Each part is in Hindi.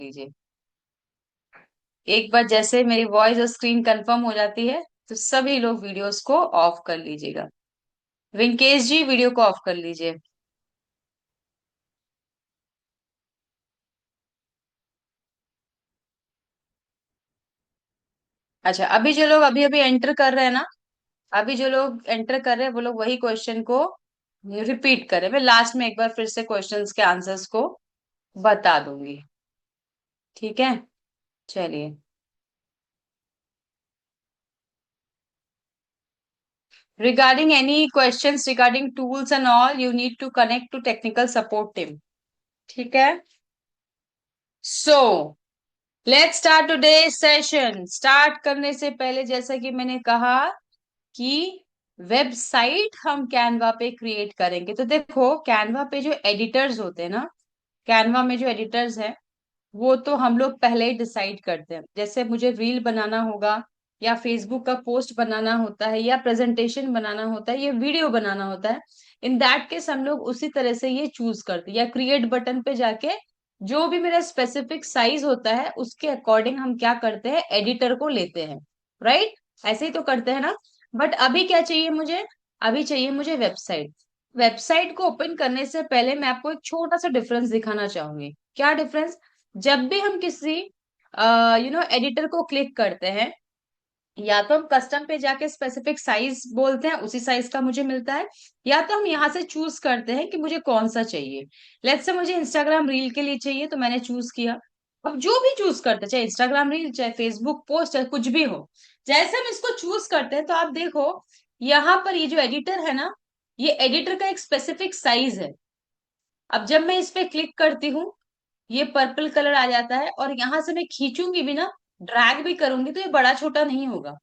लीजिए। एक बार जैसे मेरी वॉइस और स्क्रीन कंफर्म हो जाती है तो सभी लोग वीडियोस को ऑफ कर लीजिएगा। विंकेश जी वीडियो को ऑफ कर लीजिए। अच्छा, अभी जो लोग अभी अभी एंटर कर रहे हैं ना, अभी जो लोग एंटर कर रहे हैं वो लोग वही क्वेश्चन को रिपीट करें। मैं लास्ट में एक बार फिर से क्वेश्चंस के आंसर्स को बता दूंगी। ठीक है, चलिए। Regarding any questions regarding tools and all, you need to connect to technical support team. ठीक है। So let's start today session. Start करने से पहले जैसा कि मैंने कहा कि वेबसाइट हम कैनवा पे क्रिएट करेंगे। तो देखो, कैनवा पे जो एडिटर्स होते हैं ना, कैनवा में जो एडिटर्स हैं वो तो हम लोग पहले ही डिसाइड करते हैं। जैसे मुझे रील बनाना होगा या फेसबुक का पोस्ट बनाना होता है या प्रेजेंटेशन बनाना होता है या वीडियो बनाना होता है, इन दैट केस हम लोग उसी तरह से ये चूज करते हैं। या क्रिएट बटन पे जाके जो भी मेरा स्पेसिफिक साइज होता है उसके अकॉर्डिंग हम क्या करते हैं, एडिटर को लेते हैं। राइट, ऐसे ही तो करते हैं ना। बट अभी क्या चाहिए मुझे, अभी चाहिए मुझे वेबसाइट। वेबसाइट को ओपन करने से पहले मैं आपको एक छोटा सा डिफरेंस दिखाना चाहूंगी। क्या डिफरेंस? जब भी हम किसी एडिटर को क्लिक करते हैं, या तो हम कस्टम पे जाके स्पेसिफिक साइज बोलते हैं, उसी साइज का मुझे मिलता है, या तो हम यहाँ से चूज करते हैं कि मुझे कौन सा चाहिए। लेट्स से मुझे इंस्टाग्राम रील के लिए चाहिए तो मैंने चूज किया। अब जो भी चूज करते हैं, चाहे इंस्टाग्राम रील चाहे फेसबुक पोस्ट चाहे कुछ भी हो, जैसे हम इसको चूज करते हैं तो आप देखो यहाँ पर ये जो एडिटर है ना, ये एडिटर का एक स्पेसिफिक साइज है। अब जब मैं इस पे क्लिक करती हूँ, ये पर्पल कलर आ जाता है, और यहां से मैं खींचूंगी भी ना, ड्रैग भी करूंगी तो ये बड़ा छोटा नहीं होगा।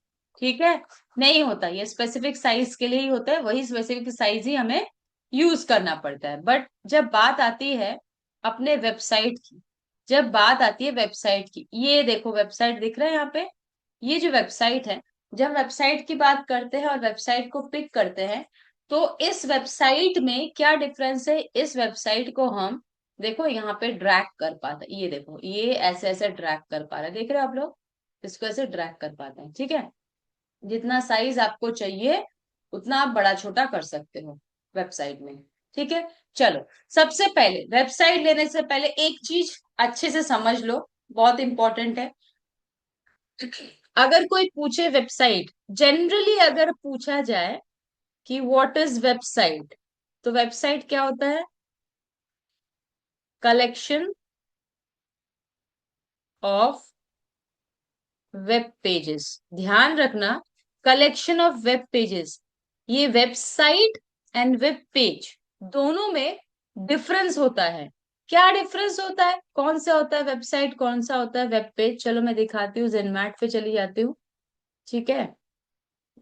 ठीक है, नहीं होता। ये स्पेसिफिक साइज के लिए ही होता है, वही स्पेसिफिक साइज ही हमें यूज करना पड़ता है। बट जब बात आती है अपने वेबसाइट की, जब बात आती है वेबसाइट की, ये देखो वेबसाइट दिख रहा है यहाँ पे, ये जो वेबसाइट है, जब वेबसाइट की बात करते हैं और वेबसाइट को पिक करते हैं, तो इस वेबसाइट में क्या डिफरेंस है, इस वेबसाइट को हम देखो यहाँ पे ड्रैग कर पाते हैं। ये देखो, ये ऐसे ऐसे ड्रैग कर पा रहे हैं, देख रहे हो आप लोग, इसको ऐसे ड्रैग कर पाते हैं। ठीक है, जितना साइज आपको चाहिए उतना आप बड़ा छोटा कर सकते हो वेबसाइट में। ठीक है, चलो। सबसे पहले वेबसाइट लेने से पहले एक चीज अच्छे से समझ लो, बहुत इंपॉर्टेंट है। अगर कोई पूछे वेबसाइट, जनरली अगर पूछा जाए कि व्हाट इज वेबसाइट, तो वेबसाइट क्या होता है? Collection of web pages. ध्यान रखना, कलेक्शन ऑफ वेब पेजेस। ये वेबसाइट एंड वेब पेज दोनों में डिफरेंस होता है। क्या डिफरेंस होता है, कौन सा होता है वेबसाइट, कौन सा होता है वेब पेज? चलो मैं दिखाती हूँ, जेनमैट पे चली जाती हूँ। ठीक है,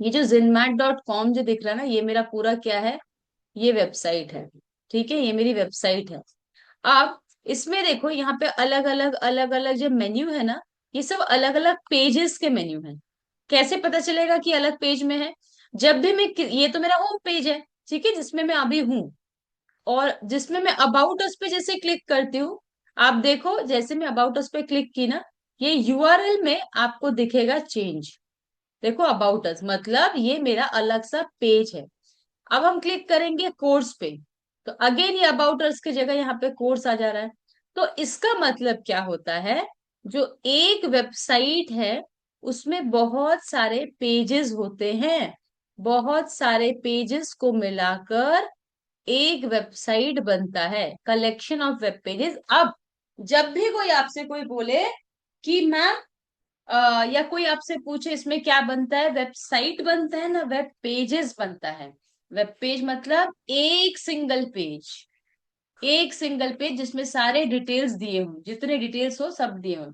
ये जो zinmat.com जो दिख रहा है ना, ये मेरा पूरा क्या है, ये वेबसाइट है। ठीक है, ये मेरी वेबसाइट है। अब इसमें देखो, यहाँ पे अलग अलग जो मेन्यू है ना, ये सब अलग अलग पेजेस के मेन्यू हैं। कैसे पता चलेगा कि अलग पेज में है? जब भी मैं ये तो मेरा होम पेज है, ठीक है, जिसमें मैं अभी हूँ, और जिसमें मैं अबाउट अस पे जैसे क्लिक करती हूँ, आप देखो जैसे मैं अबाउट अस पे क्लिक की ना, ये यूआरएल में आपको दिखेगा चेंज। देखो अबाउट अस मतलब ये मेरा अलग सा पेज है। अब हम क्लिक करेंगे कोर्स पे, तो अगेन ये अबाउट अस की जगह यहाँ पे कोर्स आ जा रहा है। तो इसका मतलब क्या होता है, जो एक वेबसाइट है उसमें बहुत सारे पेजेस होते हैं, बहुत सारे पेजेस को मिलाकर एक वेबसाइट बनता है, कलेक्शन ऑफ वेब पेजेस। अब जब भी कोई आपसे कोई बोले कि मैम या कोई आपसे पूछे इसमें क्या बनता है, वेबसाइट बनता है ना वेब पेजेस बनता है। वेब पेज मतलब एक सिंगल पेज, एक सिंगल पेज जिसमें सारे डिटेल्स दिए हों, जितने डिटेल्स हो सब दिए हों।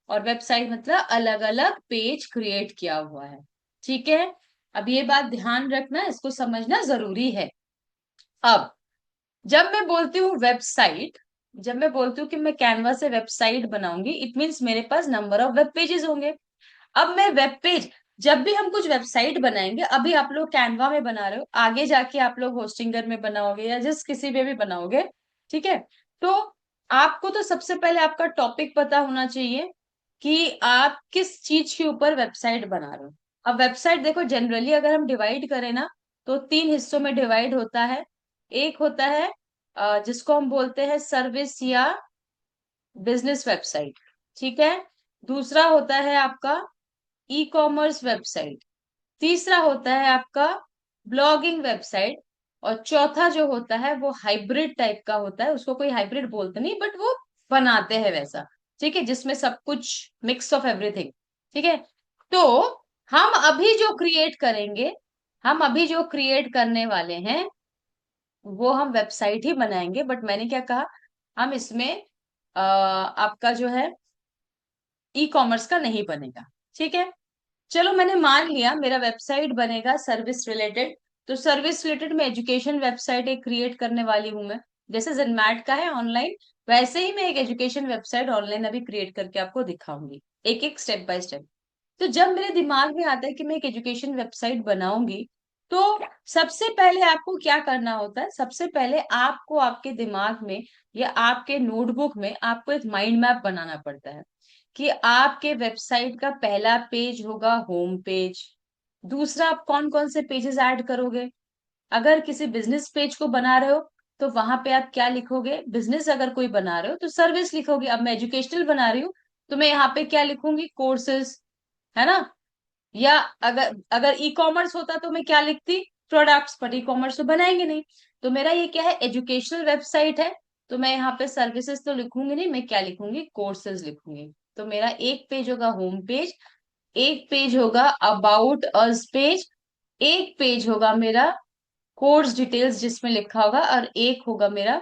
और वेबसाइट मतलब अलग अलग पेज क्रिएट किया हुआ है। ठीक है, अब ये बात ध्यान रखना, इसको समझना जरूरी है। अब जब मैं बोलती हूँ वेबसाइट, जब मैं बोलती हूँ कि मैं कैनवा से वेबसाइट बनाऊंगी, इट मीन्स मेरे पास नंबर ऑफ वेब पेजेस होंगे। अब मैं वेब पेज, जब भी हम कुछ वेबसाइट बनाएंगे, अभी आप लोग कैनवा में बना रहे हो, आगे जाके आप लोग होस्टिंगर में बनाओगे या जिस किसी में भी बनाओगे, ठीक है, तो आपको तो सबसे पहले आपका टॉपिक पता होना चाहिए कि आप किस चीज के ऊपर वेबसाइट बना रहे हो। अब वेबसाइट देखो, जनरली अगर हम डिवाइड करें ना, तो तीन हिस्सों में डिवाइड होता है। एक होता है जिसको हम बोलते हैं सर्विस या बिजनेस वेबसाइट, ठीक है। दूसरा होता है आपका ई कॉमर्स वेबसाइट। तीसरा होता है आपका ब्लॉगिंग वेबसाइट। और चौथा जो होता है वो हाइब्रिड टाइप का होता है, उसको कोई हाइब्रिड बोलते नहीं, बट वो बनाते हैं वैसा, ठीक है, जिसमें सब कुछ मिक्स ऑफ एवरीथिंग, ठीक है। तो हम अभी जो क्रिएट करने वाले हैं वो हम वेबसाइट ही बनाएंगे, बट मैंने क्या कहा, हम इसमें आपका जो है ई कॉमर्स का नहीं बनेगा, ठीक है। चलो मैंने मान लिया मेरा वेबसाइट बनेगा सर्विस रिलेटेड। तो सर्विस रिलेटेड मैं एजुकेशन वेबसाइट एक क्रिएट करने वाली हूँ मैं। जैसे जेनमैट का है ऑनलाइन, वैसे ही मैं एक एजुकेशन वेबसाइट ऑनलाइन अभी क्रिएट करके आपको दिखाऊंगी, एक एक स्टेप बाय स्टेप। तो जब मेरे दिमाग में आता है कि मैं एक एजुकेशन वेबसाइट बनाऊंगी, तो सबसे पहले आपको क्या करना होता है, सबसे पहले आपको आपके दिमाग में या आपके नोटबुक में आपको एक माइंड मैप बनाना पड़ता है कि आपके वेबसाइट का पहला पेज होगा होम पेज। दूसरा, आप कौन कौन से पेजेस ऐड करोगे। अगर किसी बिजनेस पेज को बना रहे हो तो वहां पे आप क्या लिखोगे, बिजनेस अगर कोई बना रहे हो तो सर्विस लिखोगे। अब मैं एजुकेशनल बना रही हूँ तो मैं यहाँ पे क्या लिखूंगी, कोर्सेज, है ना। या अगर अगर ई कॉमर्स होता तो मैं क्या लिखती, प्रोडक्ट्स, पर ई कॉमर्स तो बनाएंगे नहीं। तो मेरा ये क्या है, एजुकेशनल वेबसाइट है, तो मैं यहाँ पे सर्विसेज तो लिखूंगी नहीं, मैं क्या लिखूंगी, कोर्सेज लिखूंगी। तो मेरा एक पेज होगा होम पेज, एक पेज होगा अबाउट अस पेज, एक पेज होगा मेरा कोर्स डिटेल्स जिसमें लिखा होगा, और एक होगा मेरा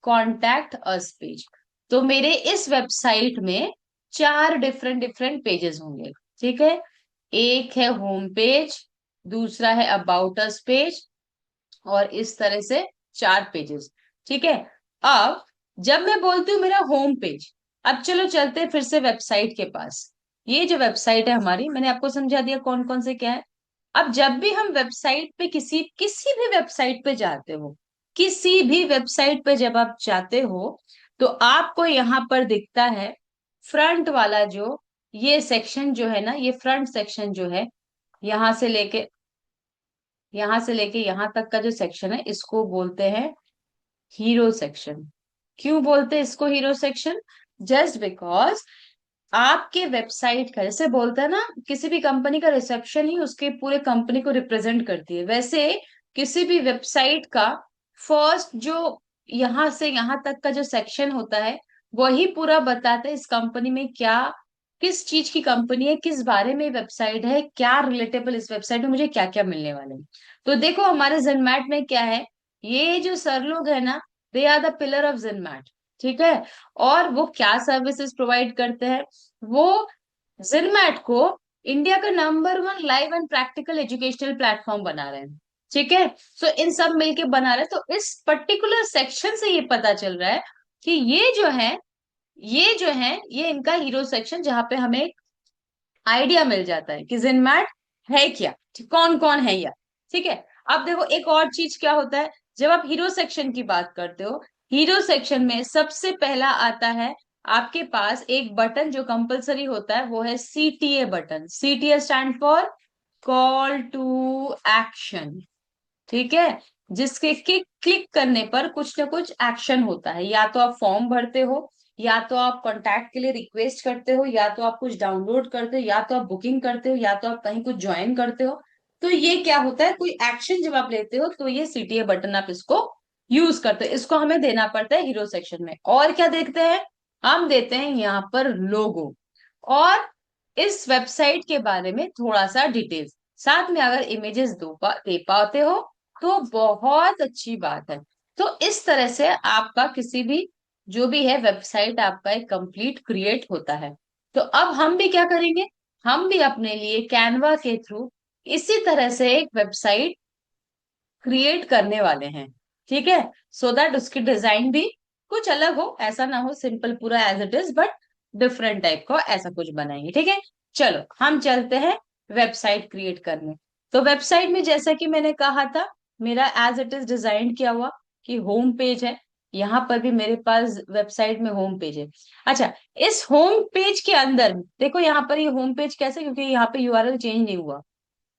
कॉन्टैक्ट अस पेज। तो मेरे इस वेबसाइट में चार डिफरेंट डिफरेंट पेजेस होंगे, ठीक है। एक है होम पेज, दूसरा है अबाउट अस पेज, और इस तरह से चार पेजेस, ठीक है। अब जब मैं बोलती हूँ मेरा होम पेज, अब चलो चलते हैं फिर से वेबसाइट के पास। ये जो वेबसाइट है हमारी, मैंने आपको समझा दिया कौन कौन से क्या है। अब जब भी हम वेबसाइट पे किसी किसी भी वेबसाइट पे जाते हो, किसी भी वेबसाइट पे जब आप जाते हो, तो आपको यहाँ पर दिखता है फ्रंट वाला जो ये सेक्शन जो है ना, ये फ्रंट सेक्शन जो है, यहाँ से लेके यहाँ तक का जो सेक्शन है इसको बोलते हैं हीरो सेक्शन। क्यों बोलते हैं इसको हीरो सेक्शन, जस्ट बिकॉज आपके वेबसाइट का, जैसे बोलते हैं ना, किसी भी कंपनी का रिसेप्शन ही उसके पूरे कंपनी को रिप्रेजेंट करती है, वैसे किसी भी वेबसाइट का फर्स्ट जो यहाँ से यहाँ तक का जो सेक्शन होता है, वही पूरा बताता है इस कंपनी में क्या, किस चीज की कंपनी है, किस बारे में वेबसाइट है, क्या रिलेटेबल इस वेबसाइट में मुझे क्या क्या मिलने वाले हैं। तो देखो हमारे जेनमैट में क्या है, ये जो सर लोग है ना, they are the pillar of जेनमैट, ठीक है। और वो क्या सर्विसेज प्रोवाइड करते हैं, वो जिनमैट को इंडिया का number one live and practical educational platform बना रहे हैं, ठीक है। सो इन सब मिलके बना रहे हैं, तो इस पर्टिकुलर सेक्शन से ये पता चल रहा है कि ये जो है ये इनका हीरो सेक्शन, जहां पे हमें एक आइडिया मिल जाता है कि जिनमैट है क्या, कौन कौन है यार, ठीक है। अब देखो एक और चीज क्या होता है, जब आप हीरो सेक्शन की बात करते हो, हीरो सेक्शन में सबसे पहला आता है आपके पास एक बटन जो कंपलसरी होता है, वो है CTA button. CTA stand for call to action, ठीक है। जिसके क्लिक करने पर कुछ ना कुछ एक्शन होता है, या तो आप फॉर्म भरते हो, या तो आप कांटेक्ट के लिए रिक्वेस्ट करते हो, या तो आप कुछ डाउनलोड करते हो, या तो आप बुकिंग करते हो, या तो आप कहीं कुछ ज्वाइन करते हो। तो ये क्या होता है, कोई एक्शन जब आप लेते हो तो ये सीटीए बटन आप इसको यूज करते हो, इसको हमें देना पड़ता है हीरो सेक्शन में। और क्या देखते हैं, हम देते हैं यहाँ पर लोगो, और इस वेबसाइट के बारे में थोड़ा सा डिटेल्स, साथ में अगर इमेजेस दे पाते हो तो बहुत अच्छी बात है। तो इस तरह से आपका किसी भी जो भी है वेबसाइट आपका एक कंप्लीट क्रिएट होता है। तो अब हम भी क्या करेंगे, हम भी अपने लिए कैनवा के थ्रू इसी तरह से एक वेबसाइट क्रिएट करने वाले हैं, ठीक है। सो दैट उसकी डिजाइन भी कुछ अलग हो, ऐसा ना हो सिंपल पूरा as it is, but different type का ऐसा कुछ बनाएंगे, ठीक है। चलो हम चलते हैं वेबसाइट क्रिएट करने। तो वेबसाइट में जैसा कि मैंने कहा था, मेरा एज इट इज डिजाइन किया हुआ कि होम पेज है, यहाँ पर भी मेरे पास वेबसाइट में होम पेज है। अच्छा, इस होम पेज के अंदर देखो, यहाँ पर ये होम पेज कैसे, क्योंकि यहाँ पे यूआरएल चेंज नहीं हुआ।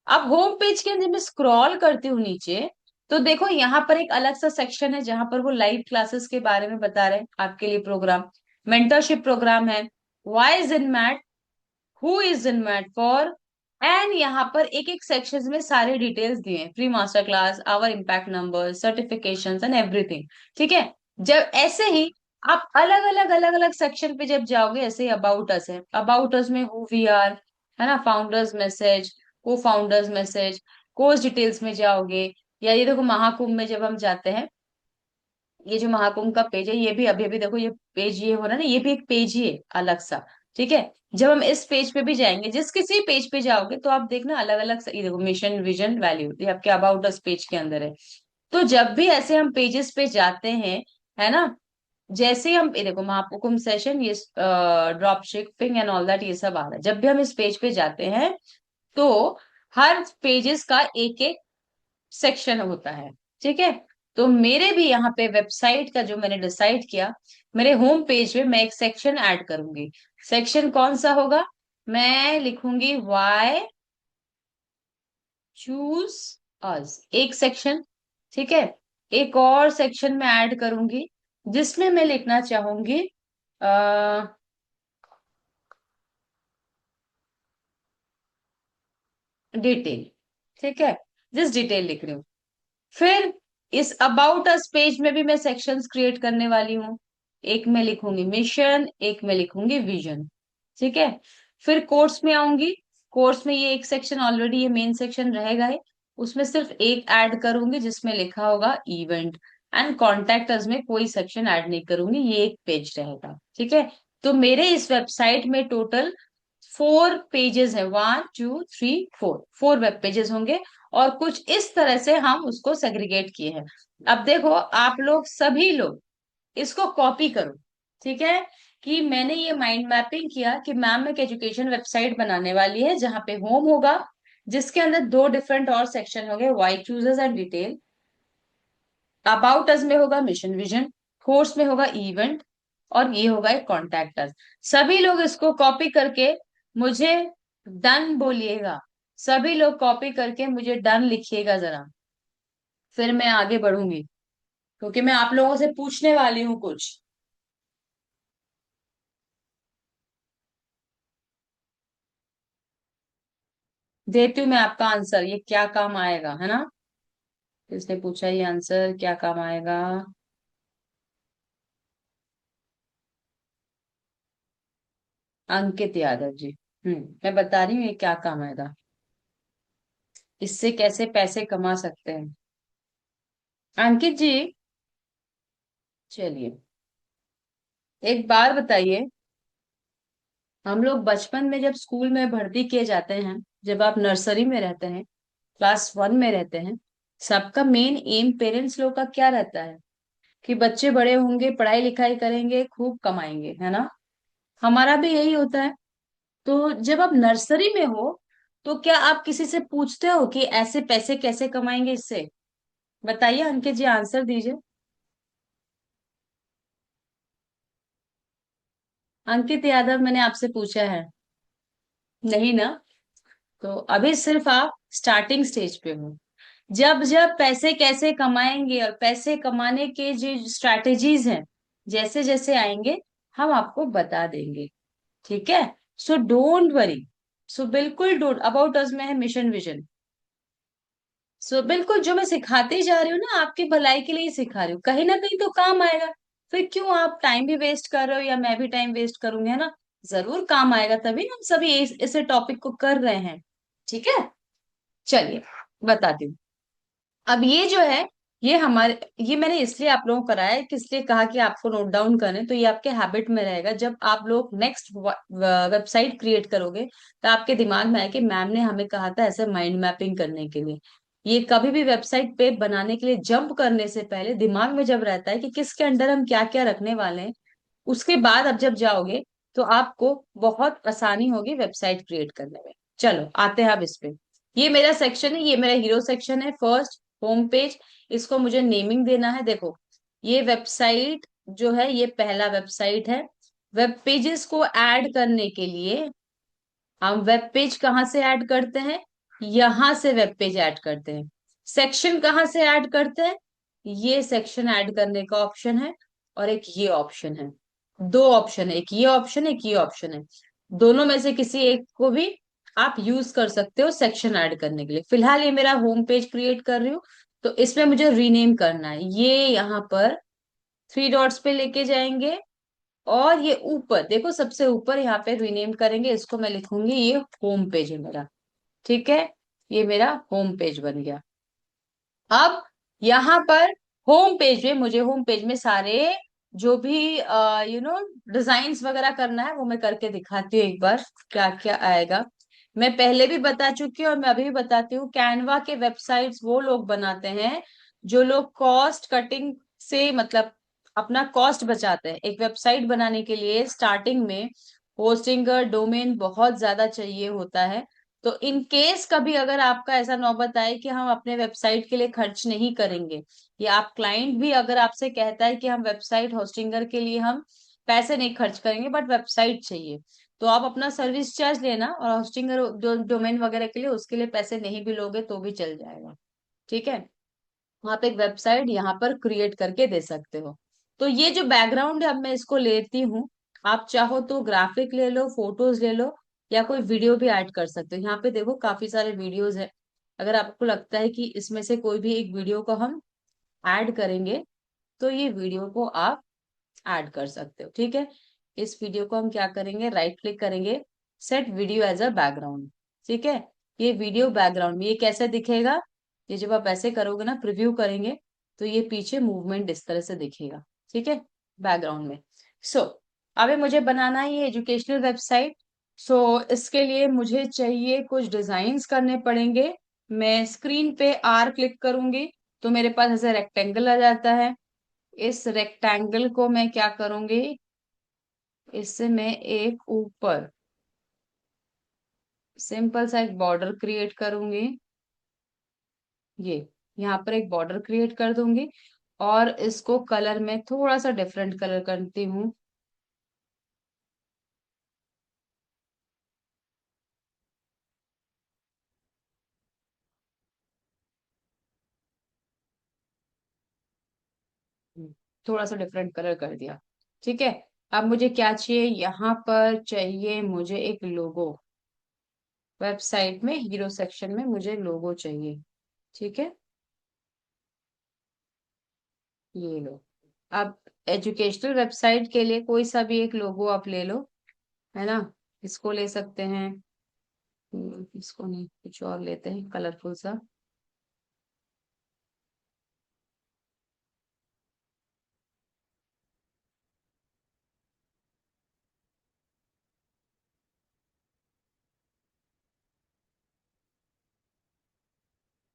अब होम पेज के अंदर मैं स्क्रॉल करती हूँ नीचे, तो देखो यहाँ पर एक अलग सा सेक्शन है जहां पर वो लाइव क्लासेस के बारे में बता रहे हैं, आपके लिए प्रोग्राम, मेंटरशिप प्रोग्राम है, why is in mat, who is in mat for, and यहाँ पर एक एक सेक्शन में सारे डिटेल्स दिए हैं, pre master class, our impact number, certification and everything. ठीक है। जब ऐसे ही आप अलग अलग सेक्शन पे जब जाओगे, ऐसे ही अबाउट अस है, अबाउट अस में हु वी आर, है ना, फाउंडर्स मैसेज, को फाउंडर्स मैसेज, कोर्स डिटेल्स में जाओगे, या ये देखो महाकुंभ में जब हम जाते हैं, ये जो महाकुंभ का पेज है, ये भी अभी अभी देखो, ये पेज ये हो रहा है ना, ये भी एक पेज ही है अलग सा। ठीक है। जब हम इस पेज पे भी जाएंगे, जिस किसी पेज पे जाओगे तो आप देखना अलग अलग, ये देखो मिशन विजन वैल्यू, ये आपके अबाउट अस पेज के अंदर है। तो जब भी ऐसे हम पेजेस पे जाते हैं, है ना, जैसे ही हम ये देखो महाकुंभ सेशन, ये drop shipping and all that, ये सब आ रहा है, जब भी हम इस पेज पे जाते हैं तो हर पेजेस का एक एक सेक्शन होता है। ठीक है। तो मेरे भी यहाँ पे वेबसाइट का जो मैंने डिसाइड किया, मेरे होम पेज में मैं एक सेक्शन ऐड करूंगी। सेक्शन कौन सा होगा? मैं लिखूंगी वाई चूज अस, एक सेक्शन। ठीक है। एक और सेक्शन में ऐड करूंगी जिसमें मैं लिखना चाहूंगी डिटेल। ठीक है। जिस डिटेल लिख रही हूँ, फिर इस अबाउट अस पेज में भी मैं सेक्शंस क्रिएट करने वाली हूँ। एक में लिखूंगी मिशन, एक में लिखूंगी विजन। ठीक है। फिर कोर्स में आऊंगी, कोर्स में ये एक सेक्शन ऑलरेडी, ये मेन सेक्शन रहेगा ही, उसमें सिर्फ एक ऐड करूंगी जिसमें लिखा होगा इवेंट, एंड कॉन्टेक्ट अस में कोई सेक्शन ऐड नहीं करूंगी, ये एक पेज रहेगा। ठीक है। तो मेरे इस वेबसाइट में टोटल 4 पेजेस है, 1 2 3 4, 4 वेब पेजेस होंगे। और कुछ इस तरह से हम उसको सेग्रीगेट किए हैं। अब देखो, आप लोग सभी लोग इसको कॉपी करो। ठीक है। कि मैंने ये माइंड मैपिंग किया कि मैम एक एजुकेशन वेबसाइट बनाने वाली है जहां पे होम होगा, जिसके अंदर 2 डिफरेंट और सेक्शन होंगे, why choosers and detail, about us में होगा मिशन विजन, कोर्स में होगा इवेंट, और ये होगा एक कॉन्टैक्ट अस। सभी लोग इसको कॉपी करके मुझे डन बोलिएगा। सभी लोग कॉपी करके मुझे डन लिखिएगा जरा, फिर मैं आगे बढ़ूंगी, क्योंकि मैं आप लोगों से पूछने वाली हूँ कुछ। देती हूँ मैं आपका आंसर, ये क्या काम आएगा, है ना। इसने पूछा ये आंसर क्या काम आएगा। अंकित यादव जी। मैं बता रही हूँ ये क्या काम आएगा, इससे कैसे पैसे कमा सकते हैं। अंकित जी, चलिए, एक बार बताइए, हम लोग बचपन में जब स्कूल में भर्ती किए जाते हैं, जब आप नर्सरी में रहते हैं, क्लास 1 में रहते हैं, सबका मेन एम पेरेंट्स लोग का क्या रहता है? कि बच्चे बड़े होंगे, पढ़ाई लिखाई करेंगे, खूब कमाएंगे, है ना। हमारा भी यही होता है। तो जब आप नर्सरी में हो, तो क्या आप किसी से पूछते हो कि ऐसे पैसे कैसे कमाएंगे इससे? बताइए अंकित जी, आंसर दीजिए। अंकित यादव, मैंने आपसे पूछा है, नहीं ना। तो अभी सिर्फ आप स्टार्टिंग स्टेज पे हो। जब जब पैसे कैसे कमाएंगे और पैसे कमाने के जो स्ट्रैटेजीज हैं, जैसे जैसे आएंगे, हम आपको बता देंगे। ठीक है। So don't worry. सो बिल्कुल डोंट, अबाउट अस में है मिशन विजन। सो बिल्कुल जो मैं सिखाती जा रही हूँ ना, आपकी भलाई के लिए ही सिखा रही हूँ, कहीं ना कहीं तो काम आएगा। फिर क्यों आप टाइम भी वेस्ट कर रहे हो, या मैं भी टाइम वेस्ट करूंगी, है ना। जरूर काम आएगा, तभी ना हम सभी इसे टॉपिक को कर रहे हैं। ठीक है। चलिए, बताती हूँ। अब ये जो है, ये हमारे, ये मैंने इसलिए आप लोगों को कराया है, कि इसलिए कहा कि आपको नोट डाउन करें, तो ये आपके हैबिट में रहेगा। जब आप लोग नेक्स्ट वेबसाइट क्रिएट करोगे, तो आपके दिमाग में आए कि मैम ने हमें कहा था ऐसे माइंड मैपिंग करने के लिए। ये कभी भी वेबसाइट पे बनाने के लिए जंप करने से पहले दिमाग में जब रहता है कि किसके अंडर हम क्या क्या रखने वाले हैं, उसके बाद अब जब जाओगे, तो आपको बहुत आसानी होगी वेबसाइट क्रिएट करने में। चलो आते हैं अब इस पे। ये मेरा सेक्शन है, ये मेरा हीरो सेक्शन है, फर्स्ट होम पेज। इसको मुझे नेमिंग देना है, देखो। ये वेबसाइट जो है ये पहला वेबसाइट है। वेब पेजेस को ऐड करने के लिए हम वेब पेज कहाँ से ऐड करते हैं, यहां से वेब पेज ऐड करते हैं। सेक्शन कहाँ से ऐड करते हैं, ये सेक्शन ऐड करने का ऑप्शन है, और एक ये ऑप्शन है। दो ऑप्शन है, एक ये ऑप्शन है, एक ये ऑप्शन है। दोनों में से किसी एक को भी आप यूज कर सकते हो सेक्शन ऐड करने के लिए। फिलहाल ये मेरा होम पेज क्रिएट कर रही हूँ, तो इसमें मुझे रीनेम करना है। ये यहाँ पर थ्री डॉट्स पे लेके जाएंगे, और ये ऊपर देखो, सबसे ऊपर यहाँ पे रीनेम करेंगे, इसको मैं लिखूंगी ये होम पेज है मेरा। ठीक है, ये मेरा होम पेज बन गया। अब यहाँ पर होम पेज में मुझे होम पेज में सारे जो भी डिजाइन्स वगैरह करना है वो मैं करके दिखाती हूँ एक बार, क्या क्या आएगा। मैं पहले भी बता चुकी हूँ और मैं अभी भी बताती हूँ, कैनवा के वेबसाइट्स वो लोग बनाते हैं जो लोग कॉस्ट कटिंग से मतलब अपना कॉस्ट बचाते हैं। एक वेबसाइट बनाने के लिए स्टार्टिंग में होस्टिंग डोमेन बहुत ज्यादा चाहिए होता है। तो इन केस कभी अगर आपका ऐसा नौबत आए कि हम अपने वेबसाइट के लिए खर्च नहीं करेंगे, या आप क्लाइंट भी अगर आपसे कहता है कि हम वेबसाइट होस्टिंगर के लिए हम पैसे नहीं खर्च करेंगे बट वेबसाइट चाहिए, तो आप अपना सर्विस चार्ज लेना, और होस्टिंगर जो डोमेन वगैरह के लिए उसके लिए पैसे नहीं भी लोगे तो भी चल जाएगा। ठीक है, आप एक वेबसाइट यहाँ पर क्रिएट करके दे सकते हो। तो ये जो बैकग्राउंड है अब मैं इसको लेती हूँ। आप चाहो तो ग्राफिक ले लो, फोटोज ले लो, या कोई वीडियो भी ऐड कर सकते हो। यहाँ पे देखो काफी सारे वीडियोज है। अगर आपको लगता है कि इसमें से कोई भी एक वीडियो को हम ऐड करेंगे, तो ये वीडियो को आप ऐड कर सकते हो। ठीक है, इस वीडियो को हम क्या करेंगे, राइट क्लिक करेंगे, set video as a background. ठीक है, ये वीडियो बैकग्राउंड में ये कैसे दिखेगा, ये जब आप ऐसे करोगे ना, प्रिव्यू करेंगे, तो ये पीछे मूवमेंट इस तरह से दिखेगा। ठीक है, बैकग्राउंड में। सो अभी मुझे बनाना है ये एजुकेशनल वेबसाइट। सो इसके लिए मुझे चाहिए कुछ डिजाइन्स करने पड़ेंगे। मैं स्क्रीन पे आर क्लिक करूंगी तो मेरे पास ऐसे रेक्टेंगल आ जाता है। इस रेक्टेंगल को मैं क्या करूंगी, इससे मैं एक ऊपर सिंपल सा एक बॉर्डर क्रिएट करूंगी। ये यहाँ पर एक बॉर्डर क्रिएट कर दूंगी, और इसको कलर में थोड़ा सा डिफरेंट कलर करती हूँ। थोड़ा सा डिफरेंट कलर कर दिया। ठीक है, अब मुझे क्या चाहिए, यहाँ पर चाहिए मुझे एक लोगो। वेबसाइट में हीरो सेक्शन में मुझे लोगो चाहिए। ठीक है, ये लो। अब एजुकेशनल वेबसाइट के लिए कोई सा भी एक लोगो आप ले लो, है ना। इसको ले सकते हैं, इसको नहीं, कुछ और लेते हैं कलरफुल सा।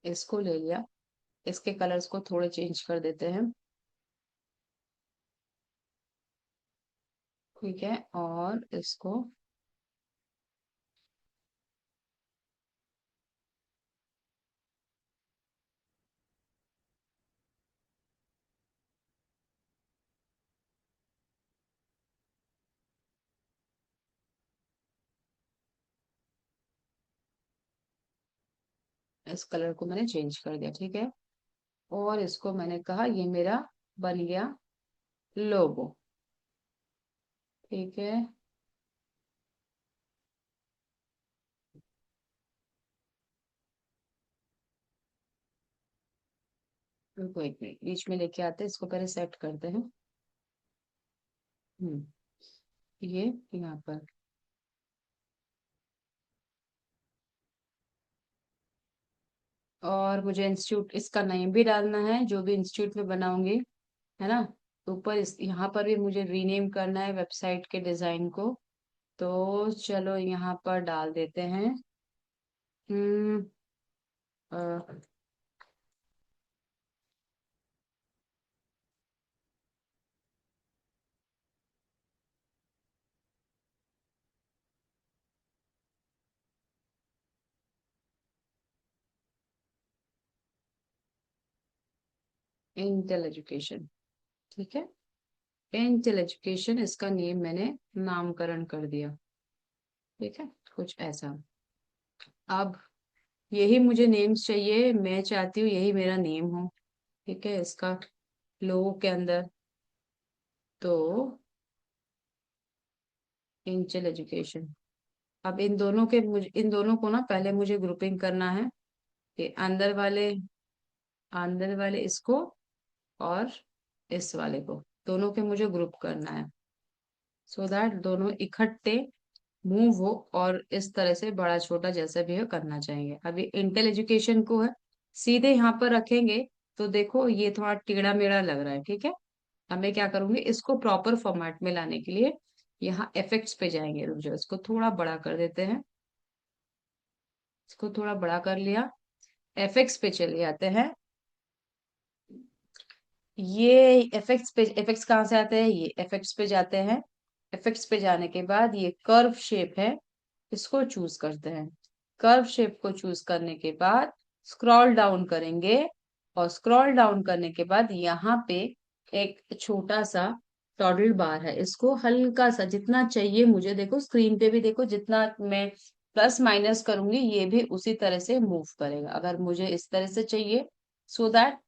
इसको ले लिया, इसके कलर्स को थोड़े चेंज कर देते हैं। ठीक है, और इसको इस कलर को मैंने चेंज कर दिया। ठीक है, और इसको मैंने कहा ये मेरा बन गया लोगो। ठीक है, रुको एक मिनट, बीच में लेके आते हैं, इसको पहले सेट करते हैं। हम्म, ये यहाँ पर, और मुझे इंस्टीट्यूट इसका नेम भी डालना है जो भी इंस्टीट्यूट में बनाऊंगी, है ना। ऊपर इस यहाँ पर भी मुझे रीनेम करना है वेबसाइट के डिजाइन को। तो चलो यहाँ पर डाल देते हैं। हम्म इंटेल एजुकेशन। ठीक है, एंजल एजुकेशन इसका नेम मैंने नामकरण कर दिया। ठीक है, कुछ ऐसा। अब यही मुझे नेम्स चाहिए, मैं चाहती हूँ यही मेरा नेम हो। ठीक है, इसका लोगो के अंदर। तो एंजल एजुकेशन। अब इन दोनों को ना पहले मुझे ग्रुपिंग करना है कि अंदर वाले इसको और इस वाले को, दोनों के मुझे ग्रुप करना है, सो दैट दोनों इकट्ठे मूव हो और इस तरह से बड़ा छोटा जैसा भी हो करना चाहिए। अभी इंटेल एजुकेशन को है सीधे यहाँ पर रखेंगे तो देखो ये थोड़ा टेढ़ा मेढ़ा लग रहा है। ठीक है, अब मैं क्या करूंगी, इसको प्रॉपर फॉर्मेट में लाने के लिए यहाँ इफेक्ट्स पे जाएंगे। रुक जाओ, इसको थोड़ा बड़ा कर देते हैं। इसको थोड़ा बड़ा कर लिया, इफेक्ट्स पे चले जाते हैं। ये इफेक्ट्स कहाँ से आते हैं, ये इफेक्ट्स पे जाते हैं। इफेक्ट्स पे जाने के बाद ये कर्व शेप है, इसको चूज करते हैं। कर्व शेप को चूज करने के बाद स्क्रॉल डाउन करेंगे, और स्क्रॉल डाउन करने के बाद यहाँ पे एक छोटा सा टॉडल बार है, इसको हल्का सा जितना चाहिए मुझे, देखो स्क्रीन पे भी देखो, जितना मैं प्लस माइनस करूंगी ये भी उसी तरह से मूव करेगा। अगर मुझे इस तरह से चाहिए, सो दैट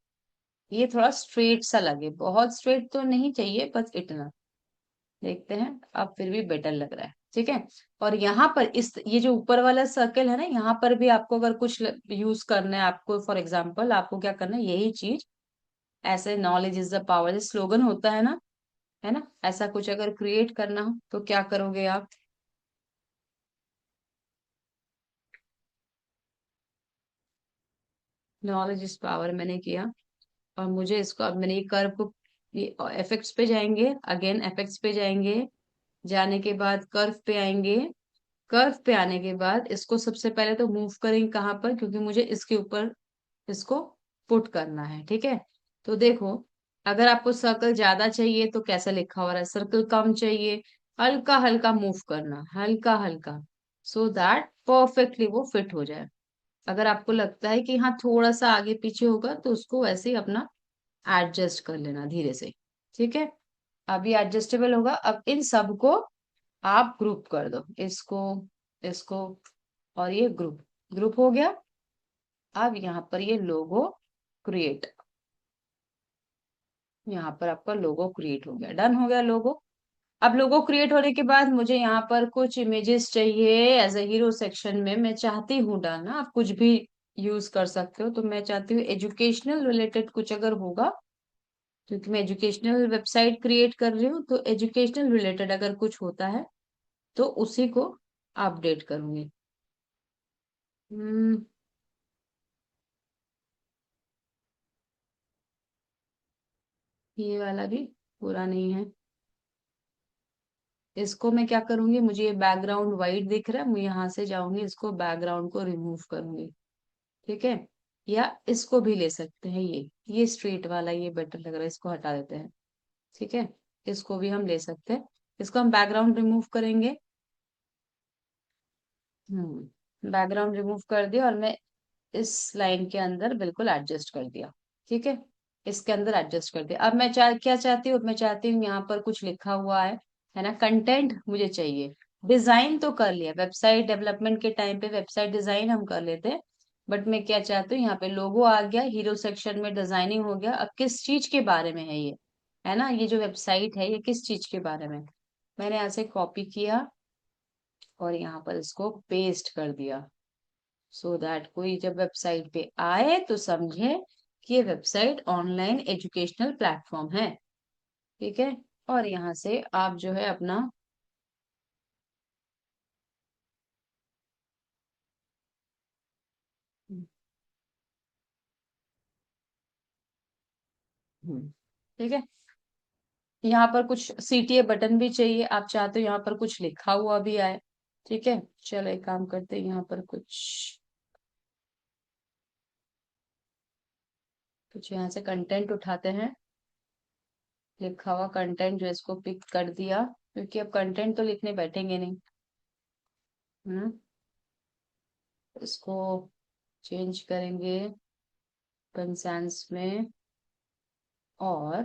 ये थोड़ा स्ट्रेट सा लगे, बहुत स्ट्रेट तो नहीं चाहिए, बस इतना। देखते हैं, अब फिर भी बेटर लग रहा है। ठीक है, और यहाँ पर इस ये जो ऊपर वाला सर्कल है ना, यहाँ पर भी आपको अगर कुछ यूज करना है, आपको फॉर एग्जांपल आपको क्या करना है, यही चीज ऐसे knowledge is the power slogan होता है ना, ऐसा कुछ अगर क्रिएट करना हो तो क्या करोगे आप। नॉलेज इज पावर मैंने किया, और मुझे इसको, अब मैंने ये कर्व को, ये इफेक्ट्स पे जाएंगे, अगेन इफेक्ट्स पे जाएंगे, जाने के बाद कर्व पे आएंगे। कर्व पे आने के बाद इसको सबसे पहले तो मूव करेंगे कहाँ पर, क्योंकि मुझे इसके ऊपर इसको पुट करना है। ठीक है, तो देखो, अगर आपको सर्कल ज्यादा चाहिए तो कैसा लिखा हो रहा है, सर्कल कम चाहिए, हल्का हल्का मूव करना, हल्का हल्का, सो दैट परफेक्टली वो फिट हो जाए। अगर आपको लगता है कि हाँ थोड़ा सा आगे पीछे होगा तो उसको वैसे ही अपना एडजस्ट कर लेना धीरे से। ठीक है, अभी एडजस्टेबल होगा। अब इन सब को आप ग्रुप कर दो, इसको, इसको, और ये ग्रुप, ग्रुप हो गया। अब यहाँ पर ये लोगो क्रिएट, यहाँ पर आपका लोगो क्रिएट हो गया, डन हो गया लोगो। अब लोगो क्रिएट होने के बाद मुझे यहाँ पर कुछ इमेजेस चाहिए एज ए हीरो सेक्शन में, मैं चाहती हूँ डालना, आप कुछ भी यूज कर सकते हो। तो मैं चाहती हूँ एजुकेशनल रिलेटेड कुछ अगर होगा, क्योंकि मैं एजुकेशनल वेबसाइट क्रिएट कर रही हूँ, तो एजुकेशनल रिलेटेड अगर कुछ होता है तो उसी को अपडेट करूंगी। हम्म, ये वाला भी पूरा नहीं है। इसको मैं क्या करूंगी, मुझे ये बैकग्राउंड वाइट दिख रहा है, मैं यहाँ से जाऊंगी, इसको बैकग्राउंड को रिमूव करूंगी। ठीक है, या इसको भी ले सकते हैं, ये स्ट्रेट वाला ये बेटर लग रहा है, इसको हटा देते हैं। ठीक है, इसको भी हम ले सकते हैं, इसको हम बैकग्राउंड रिमूव करेंगे। बैकग्राउंड रिमूव कर दिया, और मैं इस लाइन के अंदर बिल्कुल एडजस्ट कर दिया। ठीक है, इसके अंदर एडजस्ट कर दिया। अब मैं क्या चाहती हूँ, मैं चाहती हूँ यहाँ पर कुछ लिखा हुआ है ना, कंटेंट मुझे चाहिए। डिजाइन तो कर लिया, वेबसाइट डेवलपमेंट के टाइम पे वेबसाइट डिजाइन हम कर लेते हैं, बट मैं क्या चाहती हूँ, यहाँ पे लोगो आ गया, हीरो सेक्शन में डिजाइनिंग हो गया। अब किस चीज के बारे में है ये, है ना, ये जो वेबसाइट है ये किस चीज के बारे में, मैंने ऐसे कॉपी किया और यहाँ पर इसको पेस्ट कर दिया, सो दैट कोई जब वेबसाइट पे आए तो समझे कि ये वेबसाइट ऑनलाइन एजुकेशनल प्लेटफॉर्म है। ठीक है, और यहाँ से आप जो है अपना, ठीक है, यहाँ पर कुछ सीटीए बटन भी चाहिए, आप चाहते हो यहाँ पर कुछ लिखा हुआ भी आए। ठीक है, चलो एक काम करते हैं, यहाँ पर कुछ यहाँ से कंटेंट उठाते हैं, लिखा हुआ कंटेंट जो इसको पिक कर दिया, क्योंकि अब कंटेंट तो लिखने बैठेंगे नहीं। हम्म, इसको चेंज करेंगे कंसेंस में, और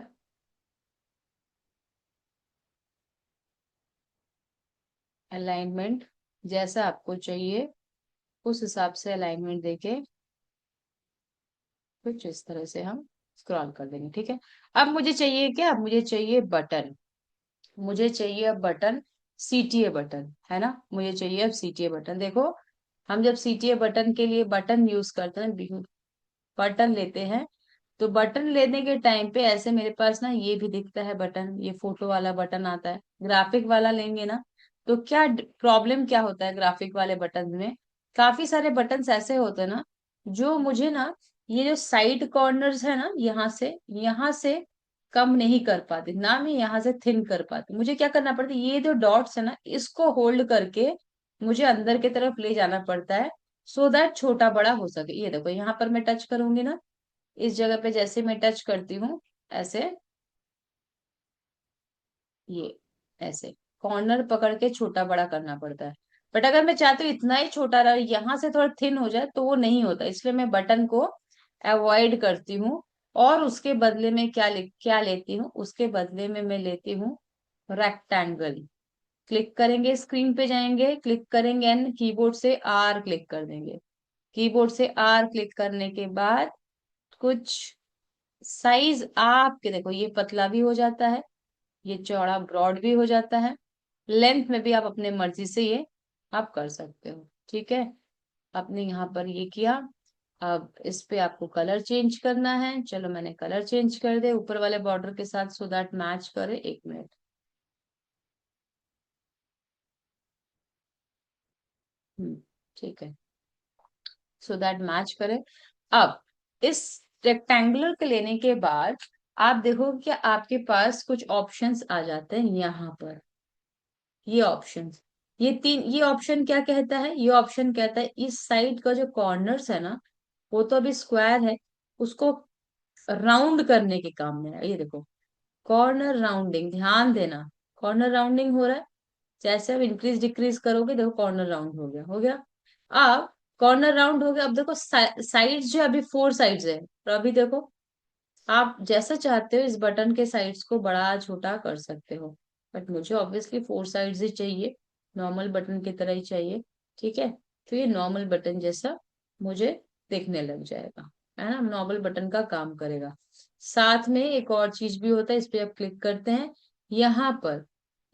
अलाइनमेंट जैसा आपको चाहिए उस हिसाब से अलाइनमेंट देके कुछ इस तरह से हम स्क्रॉल कर देंगे। ठीक है, अब मुझे चाहिए क्या, अब मुझे चाहिए बटन, मुझे चाहिए अब बटन, सीटीए बटन है ना, मुझे चाहिए अब सीटीए बटन। देखो, हम जब सीटीए बटन के लिए बटन यूज करते हैं, बटन लेते हैं, तो बटन लेने के टाइम पे ऐसे मेरे पास ना ये भी दिखता है बटन, ये फोटो वाला बटन आता है। ग्राफिक वाला लेंगे ना, तो क्या प्रॉब्लम क्या होता है ग्राफिक वाले बटन में, काफी सारे बटन्स ऐसे होते हैं ना, जो मुझे ना ये जो साइड कॉर्नर्स है ना, यहाँ से कम नहीं कर पाती ना, मैं यहाँ से थिन कर पाती, मुझे क्या करना पड़ता है, ये जो डॉट्स है ना इसको होल्ड करके मुझे अंदर की तरफ ले जाना पड़ता है, सो दैट छोटा बड़ा हो सके। ये देखो, यहाँ पर मैं टच करूंगी ना, इस जगह पे जैसे मैं टच करती हूँ ऐसे, ये ऐसे कॉर्नर पकड़ के छोटा बड़ा करना पड़ता है। बट अगर मैं चाहती हूँ इतना ही छोटा रहे, यहाँ से थोड़ा थिन हो जाए, तो वो नहीं होता, इसलिए मैं बटन को अवॉइड करती हूँ। और उसके बदले में क्या लेती हूँ, उसके बदले में मैं लेती हूँ रेक्टेंगल। क्लिक करेंगे, स्क्रीन पे जाएंगे, क्लिक करेंगे एंड कीबोर्ड से आर क्लिक कर देंगे। कीबोर्ड से आर क्लिक करने के बाद कुछ साइज आपके, देखो ये पतला भी हो जाता है, ये चौड़ा ब्रॉड भी हो जाता है, लेंथ में भी आप अपने मर्जी से ये आप कर सकते हो। ठीक है, आपने यहाँ पर ये किया। अब इस पे आपको कलर चेंज करना है, चलो मैंने कलर चेंज कर दे ऊपर वाले बॉर्डर के साथ, सो दैट मैच करे। एक मिनट, ठीक है, सो दैट मैच करे। अब इस रेक्टेंगुलर के लेने के बाद आप देखो कि आपके पास कुछ ऑप्शंस आ जाते हैं यहाँ पर, ये ऑप्शंस, ये तीन, ये ऑप्शन क्या कहता है, ये ऑप्शन कहता है इस साइड का जो कॉर्नर्स है ना, वो तो अभी स्क्वायर है, उसको राउंड करने के काम में है। ये देखो, कॉर्नर राउंडिंग, ध्यान देना, कॉर्नर राउंडिंग हो रहा है, जैसे आप इंक्रीज डिक्रीज करोगे, देखो कॉर्नर राउंड हो गया, हो गया। अब कॉर्नर राउंड हो गया, अब देखो साइड्स जो अभी फोर साइड्स है, तो अभी देखो आप जैसा चाहते हो इस बटन के साइड्स को बड़ा छोटा कर सकते हो, बट मुझे ऑब्वियसली फोर साइड्स ही चाहिए, नॉर्मल बटन की तरह ही चाहिए। ठीक है, तो ये नॉर्मल बटन जैसा मुझे दिखने लग जाएगा, है ना, नॉर्मल बटन का काम करेगा। साथ में एक और चीज भी होता है, इस पे आप क्लिक करते हैं, यहाँ पर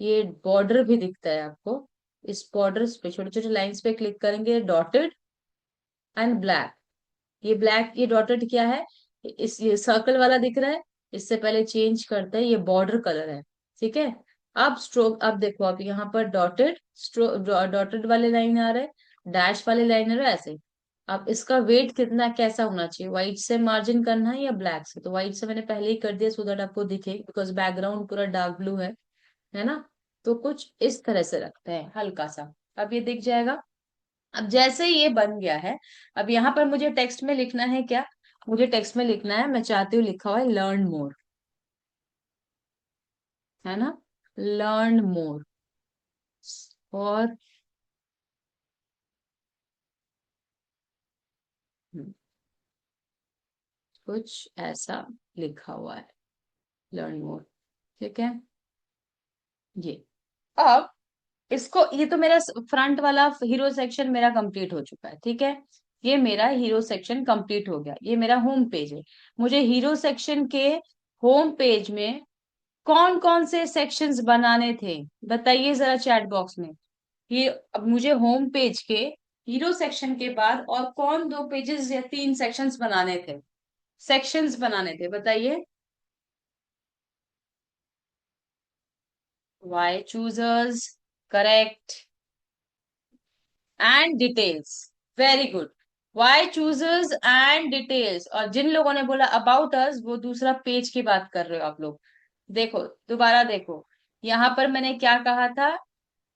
ये बॉर्डर भी दिखता है आपको, इस बॉर्डर पे छोटे छोटे लाइंस पे क्लिक करेंगे, डॉटेड एंड ब्लैक, ये ब्लैक, ये डॉटेड क्या है, इस ये सर्कल वाला दिख रहा है, इससे पहले चेंज करते हैं, ये बॉर्डर कलर है। ठीक है, अब स्ट्रोक, अब देखो आप यहाँ पर डॉटेड स्ट्रोक, डॉटेड वाले लाइन आ रहे हैं, डैश वाले लाइन आ रहे हैं, ऐसे। अब इसका वेट कितना कैसा होना चाहिए, व्हाइट से मार्जिन करना है या ब्लैक से, तो व्हाइट से मैंने पहले ही कर दिया सो दैट आपको दिखे, बिकॉज बैकग्राउंड पूरा डार्क ब्लू है ना। तो कुछ इस तरह से रखते हैं हल्का सा, अब ये दिख जाएगा। अब जैसे ही ये बन गया है, अब यहाँ पर मुझे टेक्स्ट में लिखना है क्या, मुझे टेक्स्ट में लिखना है, मैं चाहती हूँ लिखा हुआ है लर्न मोर, है ना, लर्न मोर, और कुछ ऐसा लिखा हुआ है, लर्न मोर। ठीक है, ये अब इसको, ये तो मेरा फ्रंट वाला हीरो सेक्शन मेरा कंप्लीट हो चुका है। ठीक है, ये मेरा हीरो सेक्शन कंप्लीट हो गया, ये मेरा होम पेज है। मुझे हीरो सेक्शन के होम पेज में कौन कौन से सेक्शंस बनाने थे, बताइए जरा चैट बॉक्स में। ये अब मुझे होम पेज के हीरो सेक्शन के बाद और कौन दो पेजेस या तीन सेक्शंस बनाने थे, सेक्शंस बनाने थे, बताइए। Why choosers, correct, and details, very good. Why choosers and details, और जिन लोगों ने बोला अबाउट अस, वो दूसरा पेज की बात कर रहे हो आप लोग। देखो, दोबारा देखो, यहाँ पर मैंने क्या कहा था,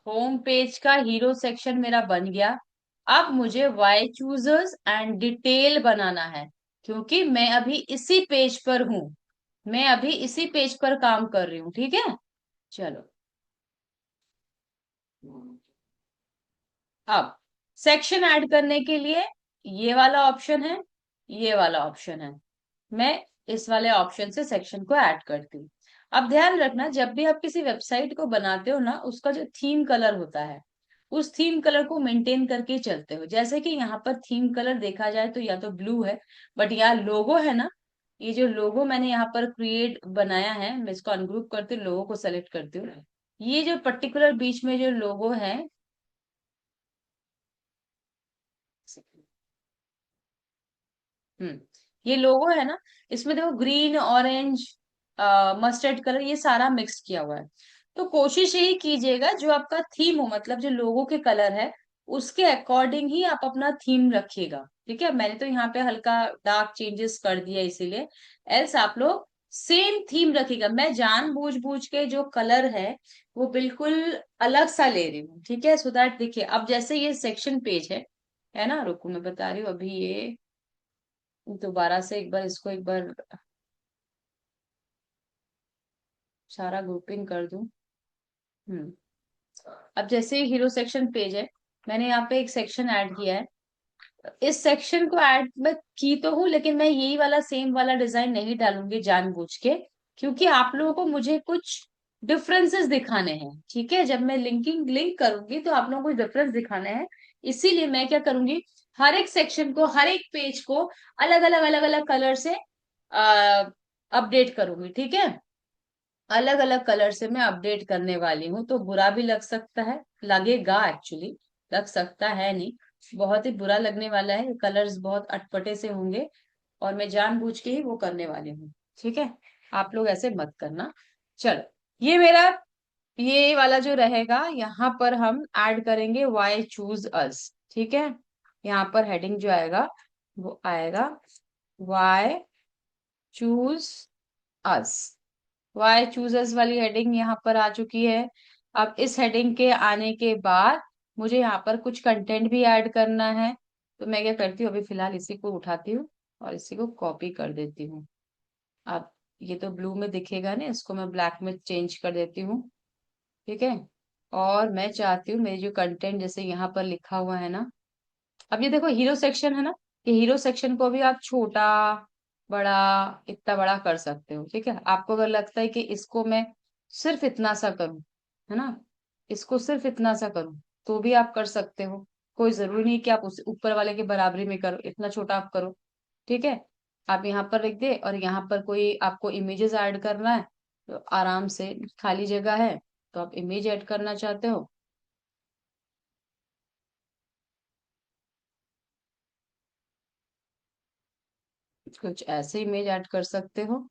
होम पेज का हीरो सेक्शन मेरा बन गया। अब मुझे वाई चूजर्स एंड डिटेल बनाना है, क्योंकि मैं अभी इसी पेज पर हूं, मैं अभी इसी पेज पर काम कर रही हूँ। ठीक है, चलो, अब सेक्शन ऐड करने के लिए ये वाला ऑप्शन है, ये वाला ऑप्शन है, मैं इस वाले ऑप्शन से सेक्शन को ऐड करती हूँ। अब ध्यान रखना, जब भी आप किसी वेबसाइट को बनाते हो ना, उसका जो थीम कलर होता है, उस थीम कलर को मेंटेन करके चलते हो। जैसे कि यहाँ पर थीम कलर देखा जाए तो या तो ब्लू है, बट यहाँ लोगो है ना, ये जो लोगो मैंने यहाँ पर क्रिएट बनाया है, मैं इसको अनग्रुप करती हूँ, लोगो को सेलेक्ट करती हूँ। ये जो पर्टिकुलर बीच में जो लोगो है, हम्म, ये लोगो है ना, इसमें देखो ग्रीन, ऑरेंज, मस्टर्ड कलर, ये सारा मिक्स किया हुआ है। तो कोशिश यही कीजिएगा जो आपका थीम हो, मतलब जो लोगो के कलर है उसके अकॉर्डिंग ही आप अपना थीम रखिएगा। ठीक है, मैंने तो यहाँ पे हल्का डार्क चेंजेस कर दिया इसीलिए, एल्स आप लोग सेम थीम रखिएगा। मैं जानबूझ बूझ के जो कलर है वो बिल्कुल अलग सा ले रही हूँ, ठीक है, सो दैट देखिए अब जैसे ये सेक्शन पेज है ना, रुको मैं बता रही हूँ अभी, ये दोबारा से एक बार इसको एक बार सारा ग्रुपिंग कर दूं। हम्म, अब जैसे हीरो सेक्शन पेज है, मैंने यहाँ पे एक सेक्शन ऐड किया है। इस सेक्शन को ऐड मैं की तो हूँ, लेकिन मैं यही वाला सेम वाला डिजाइन नहीं डालूंगी जानबूझ के, क्योंकि आप लोगों को मुझे कुछ डिफरेंसेस दिखाने हैं। ठीक है, जब मैं लिंक करूंगी तो आप लोगों को डिफरेंस दिखाने हैं। इसीलिए मैं क्या करूंगी, हर एक सेक्शन को, हर एक पेज को अलग अलग कलर से अपडेट करूंगी। ठीक है, अलग अलग कलर से मैं अपडेट करने वाली हूँ, तो बुरा भी लग सकता है, लगेगा एक्चुअली, लग सकता है नहीं, बहुत ही बुरा लगने वाला है, कलर्स बहुत अटपटे से होंगे, और मैं जानबूझ के ही वो करने वाली हूँ। ठीक है, आप लोग ऐसे मत करना। चलो, ये मेरा, ये वाला जो रहेगा यहाँ पर हम ऐड करेंगे वाई चूज अस। ठीक है, यहाँ पर हेडिंग जो आएगा वो आएगा वाई चूज अस। वाई चूजर्स वाली हेडिंग यहाँ पर आ चुकी है। अब इस हेडिंग के आने के बाद मुझे यहाँ पर कुछ कंटेंट भी ऐड करना है, तो मैं क्या करती हूँ, अभी फिलहाल इसी को उठाती हूँ और इसी को कॉपी कर देती हूँ। अब ये तो ब्लू में दिखेगा ना, इसको मैं ब्लैक में चेंज कर देती हूँ। ठीक है, और मैं चाहती हूँ मेरी जो कंटेंट जैसे यहाँ पर लिखा हुआ है ना, अब ये देखो हीरो सेक्शन है ना, कि हीरो सेक्शन को भी आप छोटा बड़ा इतना बड़ा कर सकते हो। ठीक है, आपको अगर लगता है कि इसको मैं सिर्फ इतना सा करूं, है ना, इसको सिर्फ इतना सा करूं, तो भी आप कर सकते हो। कोई जरूरी नहीं कि आप उस ऊपर वाले के बराबरी में करो, इतना छोटा आप करो। ठीक है, आप यहाँ पर लिख दे, और यहाँ पर कोई आपको इमेजेस ऐड करना है तो आराम से, खाली जगह है तो आप इमेज ऐड करना चाहते हो, कुछ ऐसे इमेज ऐड कर सकते हो,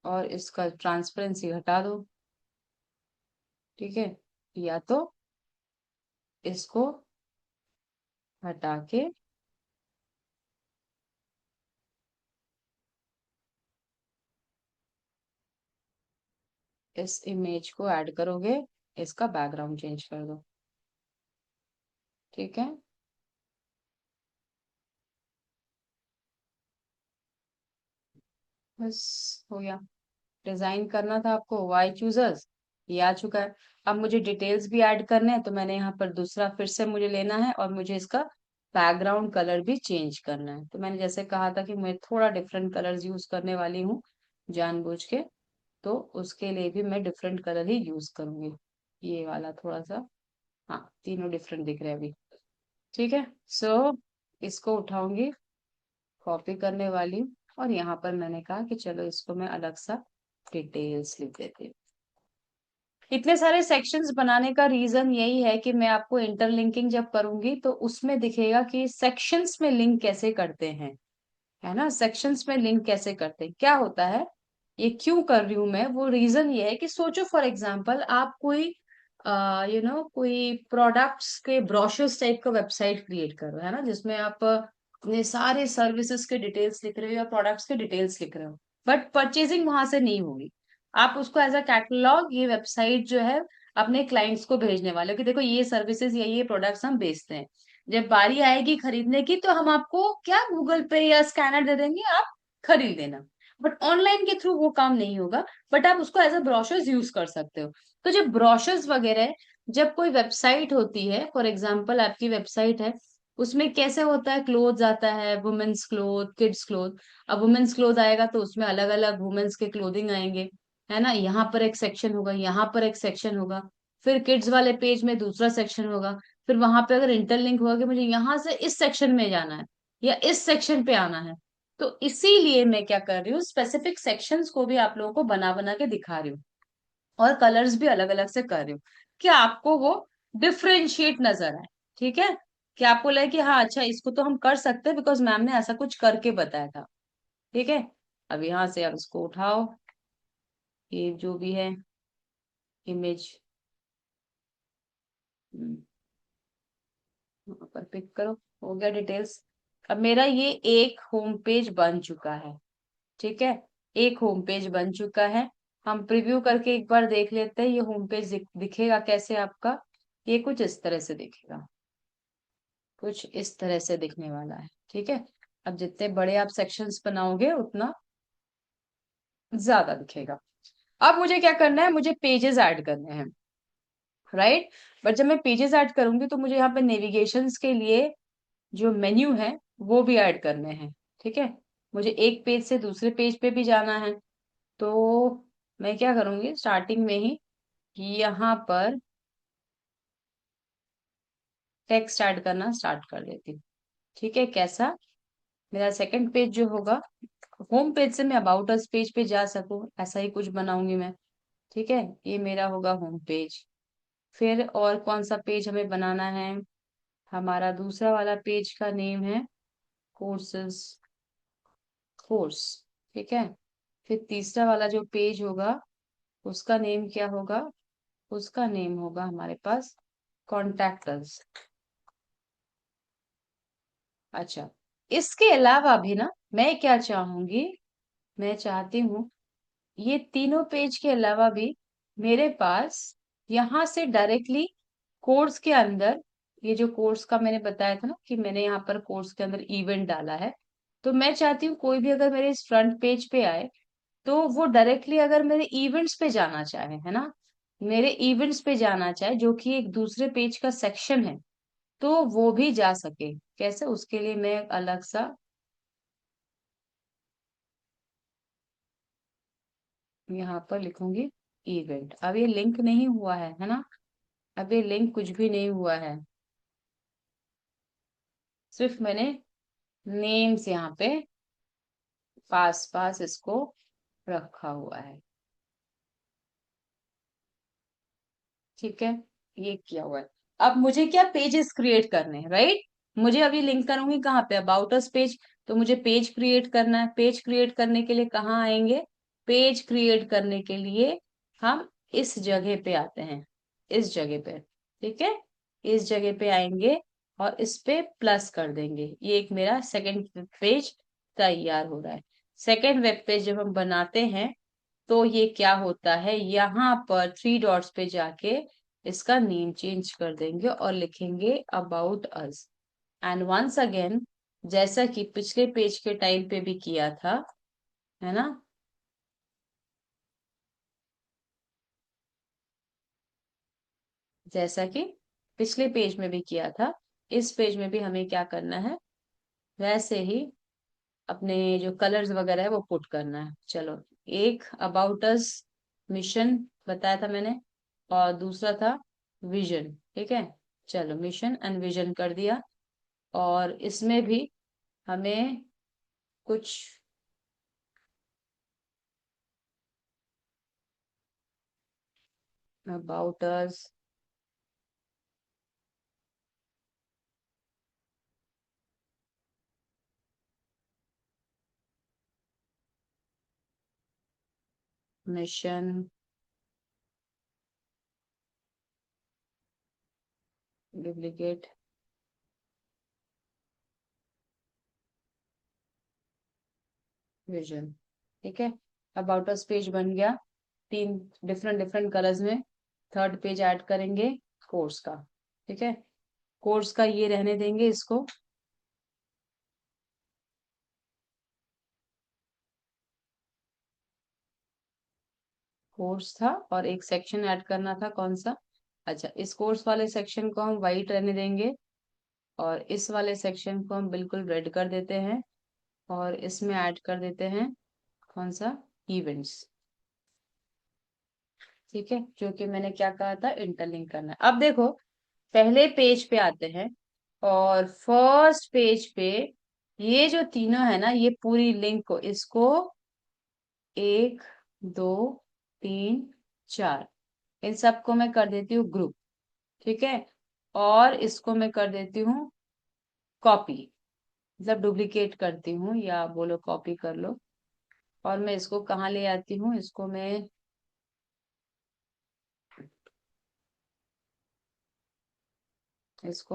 और इसका ट्रांसपेरेंसी हटा दो। ठीक है, या तो इसको हटा के इस इमेज को ऐड करोगे, इसका बैकग्राउंड चेंज कर दो। ठीक है, बस हो गया। डिजाइन करना था आपको वाई चूजर्स, ये आ चुका है। अब मुझे डिटेल्स भी ऐड करने हैं, तो मैंने यहाँ पर दूसरा फिर से मुझे लेना है, और मुझे इसका बैकग्राउंड कलर भी चेंज करना है। तो मैंने जैसे कहा था कि मैं थोड़ा डिफरेंट कलर्स यूज करने वाली हूँ जानबूझ के, तो उसके लिए भी मैं डिफरेंट कलर ही यूज करूंगी। ये वाला थोड़ा सा, हाँ तीनों डिफरेंट दिख रहे हैं अभी। ठीक है, सो इसको उठाऊंगी, कॉपी करने वाली हूँ, और यहाँ पर मैंने कहा कि चलो इसको मैं अलग सा डिटेल्स लिख देती हूँ। इतने सारे सेक्शंस बनाने का रीजन यही है कि मैं आपको इंटरलिंकिंग जब करूंगी तो उसमें दिखेगा कि सेक्शंस में लिंक कैसे करते हैं, है ना, सेक्शंस में लिंक कैसे करते हैं, क्या होता है, ये क्यों कर रही हूं मैं, वो रीजन ये है कि सोचो फॉर एग्जांपल आप कोई कोई प्रोडक्ट्स के ब्रोशर्स टाइप का वेबसाइट क्रिएट कर रहे हो, है ना, जिसमें आप अपने सारे सर्विसेज के डिटेल्स लिख रहे हो या प्रोडक्ट्स के डिटेल्स लिख रहे हो, बट परचेजिंग वहां से नहीं होगी। आप उसको एज अ कैटलॉग, ये वेबसाइट जो है, अपने क्लाइंट्स को भेजने वाले हो कि देखो ये सर्विसेज या ये प्रोडक्ट्स हम बेचते हैं, जब बारी आएगी खरीदने की तो हम आपको क्या गूगल पे या स्कैनर दे देंगे, आप खरीद लेना। बट ऑनलाइन के थ्रू वो काम नहीं होगा, बट आप उसको एज अ ब्रोशर्स यूज कर सकते हो। तो जब ब्रोशर्स वगैरह है, जब कोई वेबसाइट होती है, फॉर एग्जाम्पल आपकी वेबसाइट है, उसमें कैसे होता है, क्लोथ्स आता है, वुमेन्स क्लोथ, किड्स क्लोथ। अब वुमेन्स क्लोथ आएगा तो उसमें अलग अलग वुमेन्स के क्लोथिंग आएंगे, है ना, यहाँ पर एक सेक्शन होगा, यहाँ पर एक सेक्शन होगा। फिर किड्स वाले पेज में दूसरा सेक्शन होगा, फिर वहां पे अगर इंटरलिंक हुआ कि मुझे यहाँ से इस सेक्शन में जाना है या इस सेक्शन पे आना है, तो इसीलिए मैं क्या कर रही हूँ, स्पेसिफिक सेक्शंस को भी आप लोगों को बना बना के दिखा रही हूँ, और कलर्स भी अलग अलग से कर रही हूँ, कि आपको वो डिफ्रेंशिएट नजर आए। ठीक है, कि आपको लगे कि हाँ अच्छा इसको तो हम कर सकते हैं बिकॉज मैम ने ऐसा कुछ करके बताया था। ठीक है, अब यहाँ से आप इसको उठाओ, ये जो भी है इमेज वहां पर पिक करो, हो गया डिटेल्स। अब मेरा ये एक होम पेज बन चुका है। ठीक है, एक होम पेज बन चुका है। हम प्रीव्यू करके एक बार देख लेते हैं ये होम पेज दिखेगा कैसे आपका। ये कुछ इस तरह से दिखेगा, कुछ इस तरह से दिखने वाला है। ठीक है, अब जितने बड़े आप सेक्शंस बनाओगे उतना ज्यादा दिखेगा। अब मुझे क्या करना है, मुझे पेजेस ऐड करने हैं, राइट। बट जब मैं पेजेस ऐड करूंगी तो मुझे यहाँ पे नेविगेशंस के लिए जो मेन्यू है वो भी ऐड करने हैं। ठीक है, मुझे एक पेज से दूसरे पेज पे भी जाना है, तो मैं क्या करूंगी स्टार्टिंग में ही यहाँ पर टेक्स्ट ऐड करना स्टार्ट कर देती हूँ। ठीक है, कैसा, मेरा सेकंड पेज जो होगा, होम पेज से मैं अबाउट अस पेज पे जा सकूं ऐसा ही कुछ बनाऊंगी मैं। ठीक है, ये मेरा होगा होम पेज। फिर और कौन सा पेज हमें बनाना है, हमारा दूसरा वाला पेज का नेम है कोर्सेस, कोर्स। ठीक है, फिर तीसरा वाला जो पेज होगा उसका नेम क्या होगा, उसका नेम होगा हमारे पास कॉन्टैक्टर्स। अच्छा, इसके अलावा भी ना मैं क्या चाहूंगी, मैं चाहती हूँ ये तीनों पेज के अलावा भी मेरे पास यहाँ से डायरेक्टली कोर्स के अंदर, ये जो कोर्स का मैंने बताया था ना कि मैंने यहाँ पर कोर्स के अंदर इवेंट डाला है, तो मैं चाहती हूँ कोई भी अगर मेरे इस फ्रंट पेज पे आए तो वो डायरेक्टली अगर मेरे इवेंट्स पे जाना चाहे, है ना, मेरे इवेंट्स पे जाना चाहे जो कि एक दूसरे पेज का सेक्शन है, तो वो भी जा सके। कैसे, उसके लिए मैं अलग सा यहाँ पर लिखूंगी इवेंट। अब ये लिंक नहीं हुआ है ना, अब ये लिंक कुछ भी नहीं हुआ है, सिर्फ मैंने नेम्स यहाँ पे पास पास इसको रखा हुआ है। ठीक है, ये किया हुआ है। अब मुझे क्या पेजेस क्रिएट करने हैं, राइट। मुझे अभी लिंक करूंगी कहाँ पे, अबाउट अस पेज, तो मुझे पेज क्रिएट करना है। पेज क्रिएट करने के लिए कहाँ आएंगे, पेज क्रिएट करने के लिए हम इस जगह पे आते हैं, इस जगह पे। ठीक है, इस जगह पे आएंगे और इस पे प्लस कर देंगे, ये एक मेरा सेकंड पेज तैयार हो रहा है। सेकंड वेब पेज जब हम बनाते हैं तो ये क्या होता है, यहाँ पर थ्री डॉट्स पे जाके इसका नेम चेंज कर देंगे और लिखेंगे about us. And once again, जैसा कि पिछले पेज के टाइम पे भी किया था, है ना, जैसा कि पिछले पेज में भी किया था, इस पेज में भी हमें क्या करना है, वैसे ही अपने जो कलर्स वगैरह है वो पुट करना है। चलो, एक अबाउट अस मिशन बताया था मैंने, और दूसरा था विजन। ठीक है, चलो मिशन एंड विजन कर दिया, और इसमें भी हमें कुछ about us, mission, duplicate, vision. ठीक है, अबाउट अस पेज बन गया, तीन डिफरेंट डिफरेंट कलर्स में। थर्ड पेज ऐड करेंगे कोर्स का। ठीक है, कोर्स का ये रहने देंगे इसको, कोर्स था, और एक सेक्शन ऐड करना था कौन सा, अच्छा इस कोर्स वाले सेक्शन को हम वाइट रहने देंगे, और इस वाले सेक्शन को हम बिल्कुल रेड कर देते हैं, और इसमें ऐड कर देते हैं कौन सा, इवेंट्स। ठीक है, जो कि मैंने क्या कहा था, इंटरलिंक करना है। अब देखो, पहले पेज पे आते हैं, और फर्स्ट पेज पे ये जो तीनों है ना, ये पूरी लिंक को, इसको एक, दो, तीन, चार, इन सबको मैं कर देती हूँ ग्रुप। ठीक है, और इसको मैं कर देती हूँ कॉपी, मतलब डुप्लीकेट करती हूँ, या बोलो कॉपी कर लो। और मैं इसको कहाँ ले आती हूँ, इसको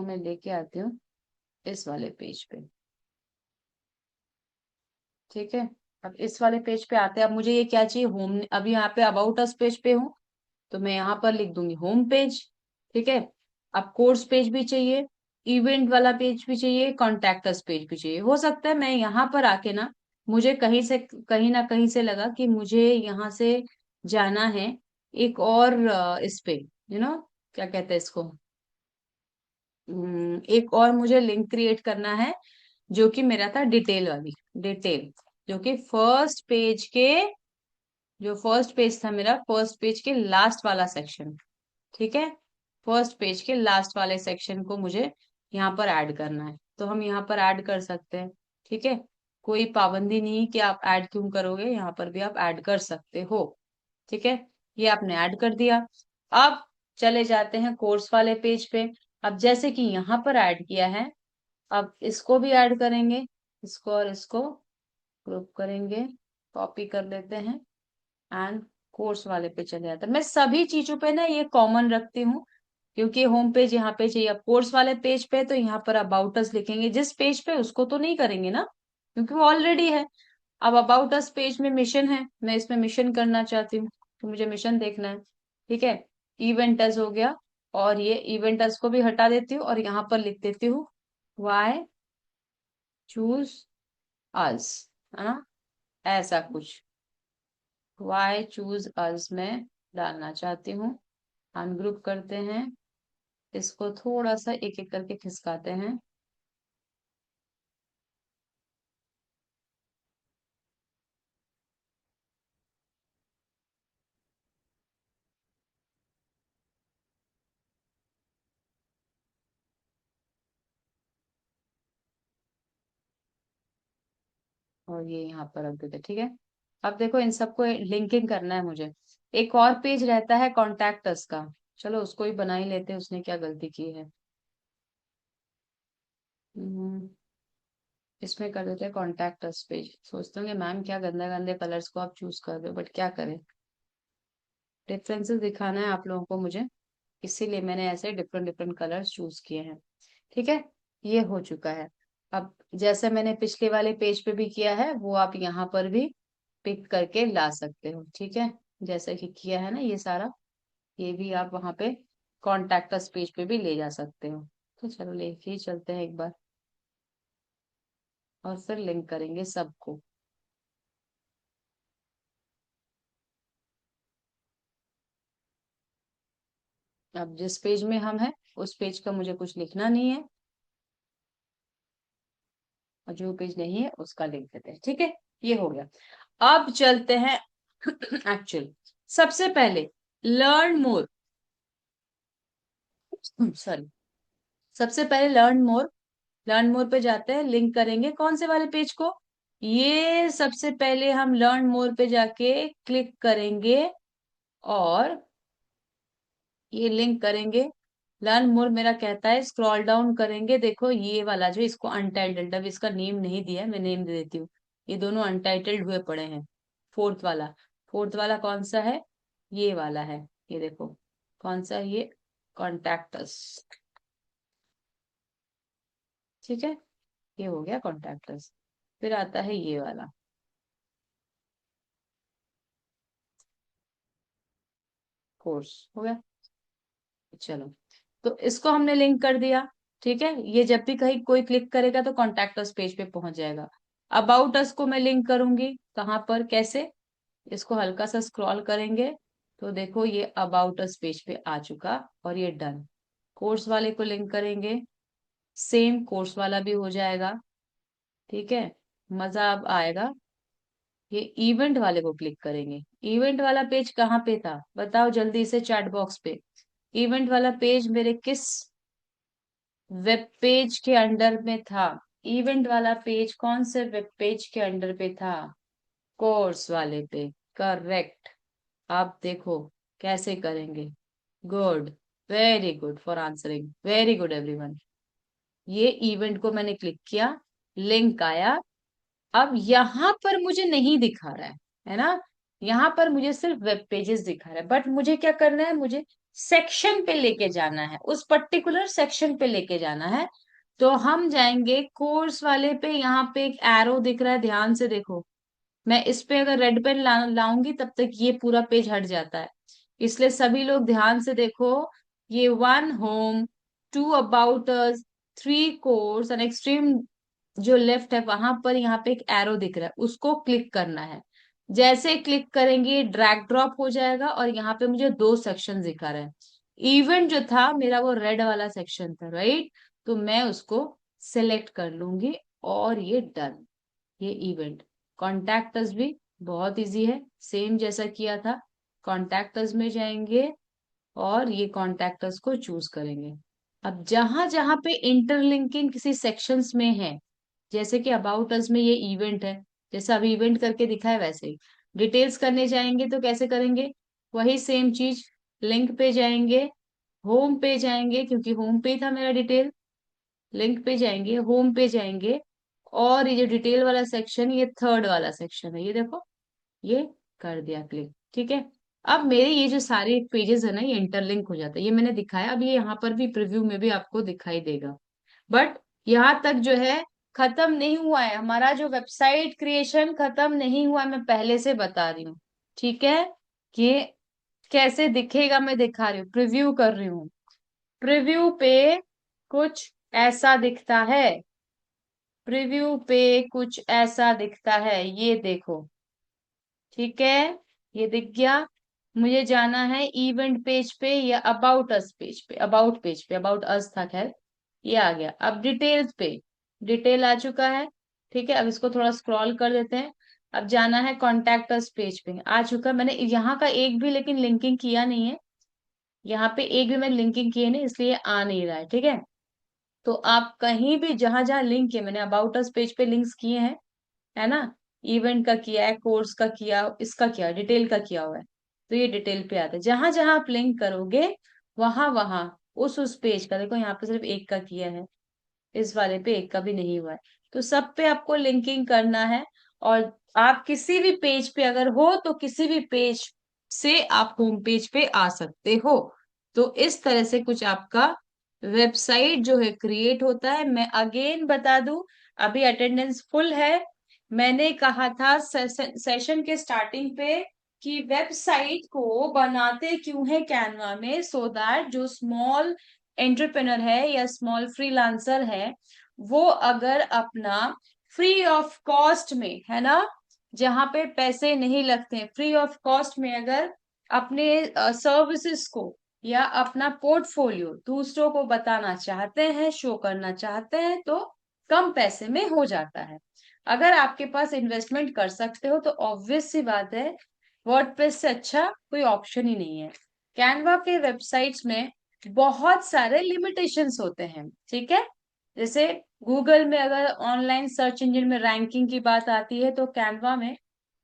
मैं लेके आती हूँ इस वाले पेज पे। ठीक है, अब इस वाले पेज पे आते हैं। अब मुझे ये क्या चाहिए, होम, अभी यहाँ पे अबाउट अस पेज पे हूँ, तो मैं यहाँ पर लिख दूंगी होम पेज। ठीक है, अब कोर्स पेज भी चाहिए, इवेंट वाला पेज भी चाहिए, कॉन्टैक्ट अस पेज भी चाहिए। हो सकता है मैं यहाँ पर आके ना, मुझे कहीं ना कहीं से लगा कि मुझे यहाँ से जाना है एक और इस पे, क्या कहते हैं इसको, एक और मुझे लिंक क्रिएट करना है, जो कि मेरा था डिटेल वाली, डिटेल, जो कि फर्स्ट पेज था मेरा, फर्स्ट पेज के लास्ट वाला सेक्शन। ठीक है, फर्स्ट पेज के लास्ट वाले सेक्शन को मुझे यहाँ पर ऐड करना है, तो हम यहाँ पर ऐड कर सकते हैं। ठीक है, कोई पाबंदी नहीं कि आप ऐड क्यों करोगे, यहाँ पर भी आप ऐड कर सकते हो। ठीक है, ये आपने ऐड कर दिया। अब चले जाते हैं कोर्स वाले पेज पे। अब जैसे कि यहाँ पर ऐड किया है, अब इसको भी ऐड करेंगे, इसको और इसको ग्रुप करेंगे, कॉपी कर लेते हैं, एंड कोर्स वाले पे चले जाते हैं। मैं सभी चीजों पे ना ये कॉमन रखती हूँ, क्योंकि होम पेज यहाँ पे चाहिए। अब कोर्स वाले पेज पे तो यहाँ पर अबाउट अस लिखेंगे, जिस पेज पे उसको तो नहीं करेंगे ना, क्योंकि वो ऑलरेडी है। अब अबाउट अस पेज में मिशन है, मैं इसमें मिशन करना चाहती हूँ, तो मुझे मिशन देखना है। ठीक है, इवेंट अस हो गया, और ये इवेंट अस को भी हटा देती हूँ, और यहाँ पर लिख देती हूँ वाई चूज अस, है ना, ऐसा कुछ, वाई चूज अस में डालना चाहती हूँ। अनग्रुप करते हैं, इसको थोड़ा सा एक एक करके खिसकाते हैं। और ये यहाँ पर रख देते हैं। ठीक है, अब देखो इन सबको लिंकिंग करना है मुझे। एक और पेज रहता है कॉन्टैक्ट अस का, चलो उसको ही बना ही लेते हैं, उसने क्या गलती की है। हम्म, इसमें कर देते हैं कॉन्टैक्ट अस पेज। सोचते होंगे मैम क्या गंदे गंदे कलर्स को आप चूज कर रहे हो, बट क्या करें, डिफरेंसेस दिखाना है आप लोगों को मुझे, इसीलिए मैंने ऐसे डिफरेंट डिफरेंट कलर्स चूज किए हैं। ठीक है, ये हो चुका है। अब जैसे मैंने पिछले वाले पेज पे भी किया है, वो आप यहाँ पर भी पिक करके ला सकते हो। ठीक है, जैसे कि किया है ना ये सारा, ये भी आप वहां पे कॉन्टैक्ट अस पेज पे भी ले जा सकते हो। तो चलो लेके ही चलते हैं एक बार, और फिर लिंक करेंगे सबको। अब जिस पेज में हम हैं, उस पेज का मुझे कुछ लिखना नहीं है, और जो पेज नहीं है उसका लिख देते हैं। ठीक है, ये हो गया। अब चलते हैं एक्चुअल, सबसे पहले लर्न मोर, सॉरी, सबसे पहले लर्न मोर पे जाते हैं, लिंक करेंगे कौन से वाले पेज को, ये सबसे पहले हम लर्न मोर पे जाके क्लिक करेंगे, और ये लिंक करेंगे। लर्न मोर मेरा कहता है स्क्रॉल डाउन करेंगे, देखो ये वाला जो, इसको अनटाइटल्ड, अब इसका नेम नहीं दिया है, मैं नेम दे देती हूँ। ये दोनों अनटाइटल्ड हुए पड़े हैं। फोर्थ वाला कौन सा है, ये वाला है, ये देखो कौन सा है, ये कॉन्टैक्ट अस। ठीक है, ये हो गया कॉन्टैक्ट अस। फिर आता है ये वाला, कोर्स हो गया। चलो, तो इसको हमने लिंक कर दिया। ठीक है, ये जब भी कहीं कोई क्लिक करेगा तो कॉन्टैक्ट अस पेज पे पहुंच जाएगा। अबाउट अस को मैं लिंक करूंगी, कहाँ पर, कैसे, इसको हल्का सा स्क्रॉल करेंगे, तो देखो ये अबाउट अस पेज पे आ चुका, और ये डन। कोर्स वाले को लिंक करेंगे, सेम कोर्स वाला भी हो जाएगा। ठीक है, मजा अब आएगा। ये इवेंट वाले को क्लिक करेंगे। इवेंट वाला पेज कहाँ पे था बताओ जल्दी से चैट बॉक्स पे। इवेंट वाला पेज मेरे किस वेब पेज के अंडर में था? इवेंट वाला पेज कौन से वेब पेज के अंडर पे था? कोर्स वाले पे। करेक्ट। आप देखो कैसे करेंगे। Good. Very good for answering, very good everyone. ये इवेंट को मैंने क्लिक किया, लिंक आया। अब यहाँ पर मुझे नहीं दिखा रहा है ना? यहाँ पर मुझे सिर्फ वेब पेजेस दिखा रहा है, बट मुझे क्या करना है, मुझे सेक्शन पे लेके जाना है, उस पर्टिकुलर सेक्शन पे लेके जाना है। तो हम जाएंगे कोर्स वाले पे। यहाँ पे एक एरो दिख रहा है, ध्यान से देखो। मैं इस पे अगर रेड पेन लाऊंगी तब तक ये पूरा पेज हट जाता है। इसलिए सभी लोग ध्यान से देखो। ये one home, two about us, three course and extreme जो लेफ्ट है वहां पर यहाँ पे एक एरो दिख रहा है, उसको क्लिक करना है। जैसे क्लिक करेंगे ड्रैग ड्रॉप हो जाएगा और यहाँ पे मुझे दो सेक्शन दिखा रहा है। इवेंट जो था मेरा वो रेड वाला सेक्शन था, राइट? तो मैं उसको सिलेक्ट कर लूंगी और ये डन। ये इवेंट। कॉन्टैक्ट अस भी बहुत इजी है, सेम जैसा किया था। कॉन्टैक्ट अस में जाएंगे और ये कॉन्टैक्ट अस को चूज करेंगे। अब जहां जहां पे इंटरलिंकिंग किसी सेक्शंस में है, जैसे कि अबाउट अस में ये इवेंट है, जैसे अभी इवेंट करके दिखा है वैसे ही डिटेल्स करने जाएंगे तो कैसे करेंगे? वही सेम चीज। लिंक पे जाएंगे, होम पे जाएंगे, क्योंकि होम पे था मेरा डिटेल। लिंक पे जाएंगे, होम पे जाएंगे, और ये जो डिटेल वाला सेक्शन, ये थर्ड वाला सेक्शन है, ये देखो। ये कर दिया क्लिक, ठीक है। अब मेरे ये जो सारे पेजेस है ना, ये इंटरलिंक हो जाता है। ये मैंने दिखाया, अब ये यहाँ पर भी प्रीव्यू में भी आपको दिखाई देगा। बट यहाँ तक जो है खत्म नहीं हुआ है हमारा, जो वेबसाइट क्रिएशन खत्म नहीं हुआ है, मैं पहले से बता रही हूँ। ठीक है, कि कैसे दिखेगा मैं दिखा रही हूँ, प्रीव्यू कर रही हूँ। प्रीव्यू पे कुछ ऐसा दिखता है। प्रीव्यू पे कुछ ऐसा दिखता है, ये देखो। ठीक है, ये दिख गया। मुझे जाना है इवेंट पेज पे या अबाउट अस पेज पे। अबाउट पेज पे, अबाउट अस था खैर। ये आ गया। अब डिटेल्स पे, डिटेल आ चुका है। ठीक है, अब इसको थोड़ा स्क्रॉल कर देते हैं। अब जाना है कॉन्टैक्ट अस पेज पे, आ चुका है। मैंने यहाँ का एक भी लेकिन लिंकिंग किया नहीं है। यहाँ पे एक भी मैंने लिंकिंग किए नहीं, इसलिए आ नहीं रहा है। ठीक है, तो आप कहीं भी जहां जहां लिंक है, मैंने अबाउट अस पेज पे लिंक्स किए हैं, है ना? इवेंट का किया है, कोर्स का किया, इसका किया, डिटेल का किया हुआ है। तो ये डिटेल पे आता है। जहां जहां आप लिंक करोगे वहां वहां उस पेज का, देखो यहाँ पे सिर्फ एक का किया है, इस वाले पे एक का भी नहीं हुआ है। तो सब पे आपको लिंकिंग करना है। और आप किसी भी पेज पे अगर हो तो किसी भी पेज से आप होम पेज पे आ सकते हो। तो इस तरह से कुछ आपका वेबसाइट जो है क्रिएट होता है। मैं अगेन बता दूं, अभी अटेंडेंस फुल है। मैंने कहा था सेशन के स्टार्टिंग पे कि वेबसाइट को बनाते क्यों है कैनवा में, सो दैट जो स्मॉल एंटरप्रेनर है या स्मॉल फ्रीलांसर है, वो अगर अपना फ्री ऑफ कॉस्ट में, है ना, जहां पे पैसे नहीं लगते, फ्री ऑफ कॉस्ट में अगर अपने सर्विसेज को या अपना पोर्टफोलियो दूसरों को बताना चाहते हैं, शो करना चाहते हैं, तो कम पैसे में हो जाता है। अगर आपके पास इन्वेस्टमेंट कर सकते हो तो ऑब्वियस सी बात है, वर्डप्रेस से अच्छा कोई ऑप्शन ही नहीं है। कैनवा के वेबसाइट्स में बहुत सारे लिमिटेशंस होते हैं, ठीक है। जैसे गूगल में अगर ऑनलाइन सर्च इंजन में रैंकिंग की बात आती है तो कैनवा में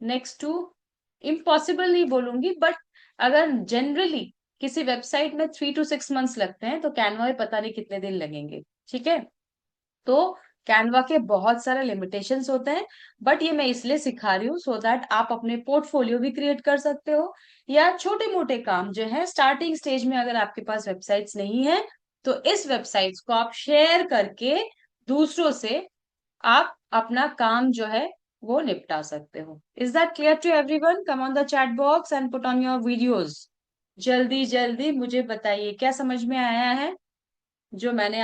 नेक्स्ट टू इम्पॉसिबल नहीं बोलूंगी, बट अगर जनरली किसी वेबसाइट में 3 to 6 मंथ्स लगते हैं तो कैनवा में पता नहीं कितने दिन लगेंगे। ठीक है, तो कैनवा के बहुत सारे लिमिटेशंस होते हैं। बट ये मैं इसलिए सिखा रही हूँ सो दैट आप अपने पोर्टफोलियो भी क्रिएट कर सकते हो, या छोटे मोटे काम जो है स्टार्टिंग स्टेज में अगर आपके पास वेबसाइट्स नहीं है तो इस वेबसाइट्स को आप शेयर करके दूसरों से आप अपना काम जो है वो निपटा सकते हो। Is that clear to everyone? Come on the chat box and put on your videos. जल्दी जल्दी मुझे बताइए क्या समझ में आया है जो मैंने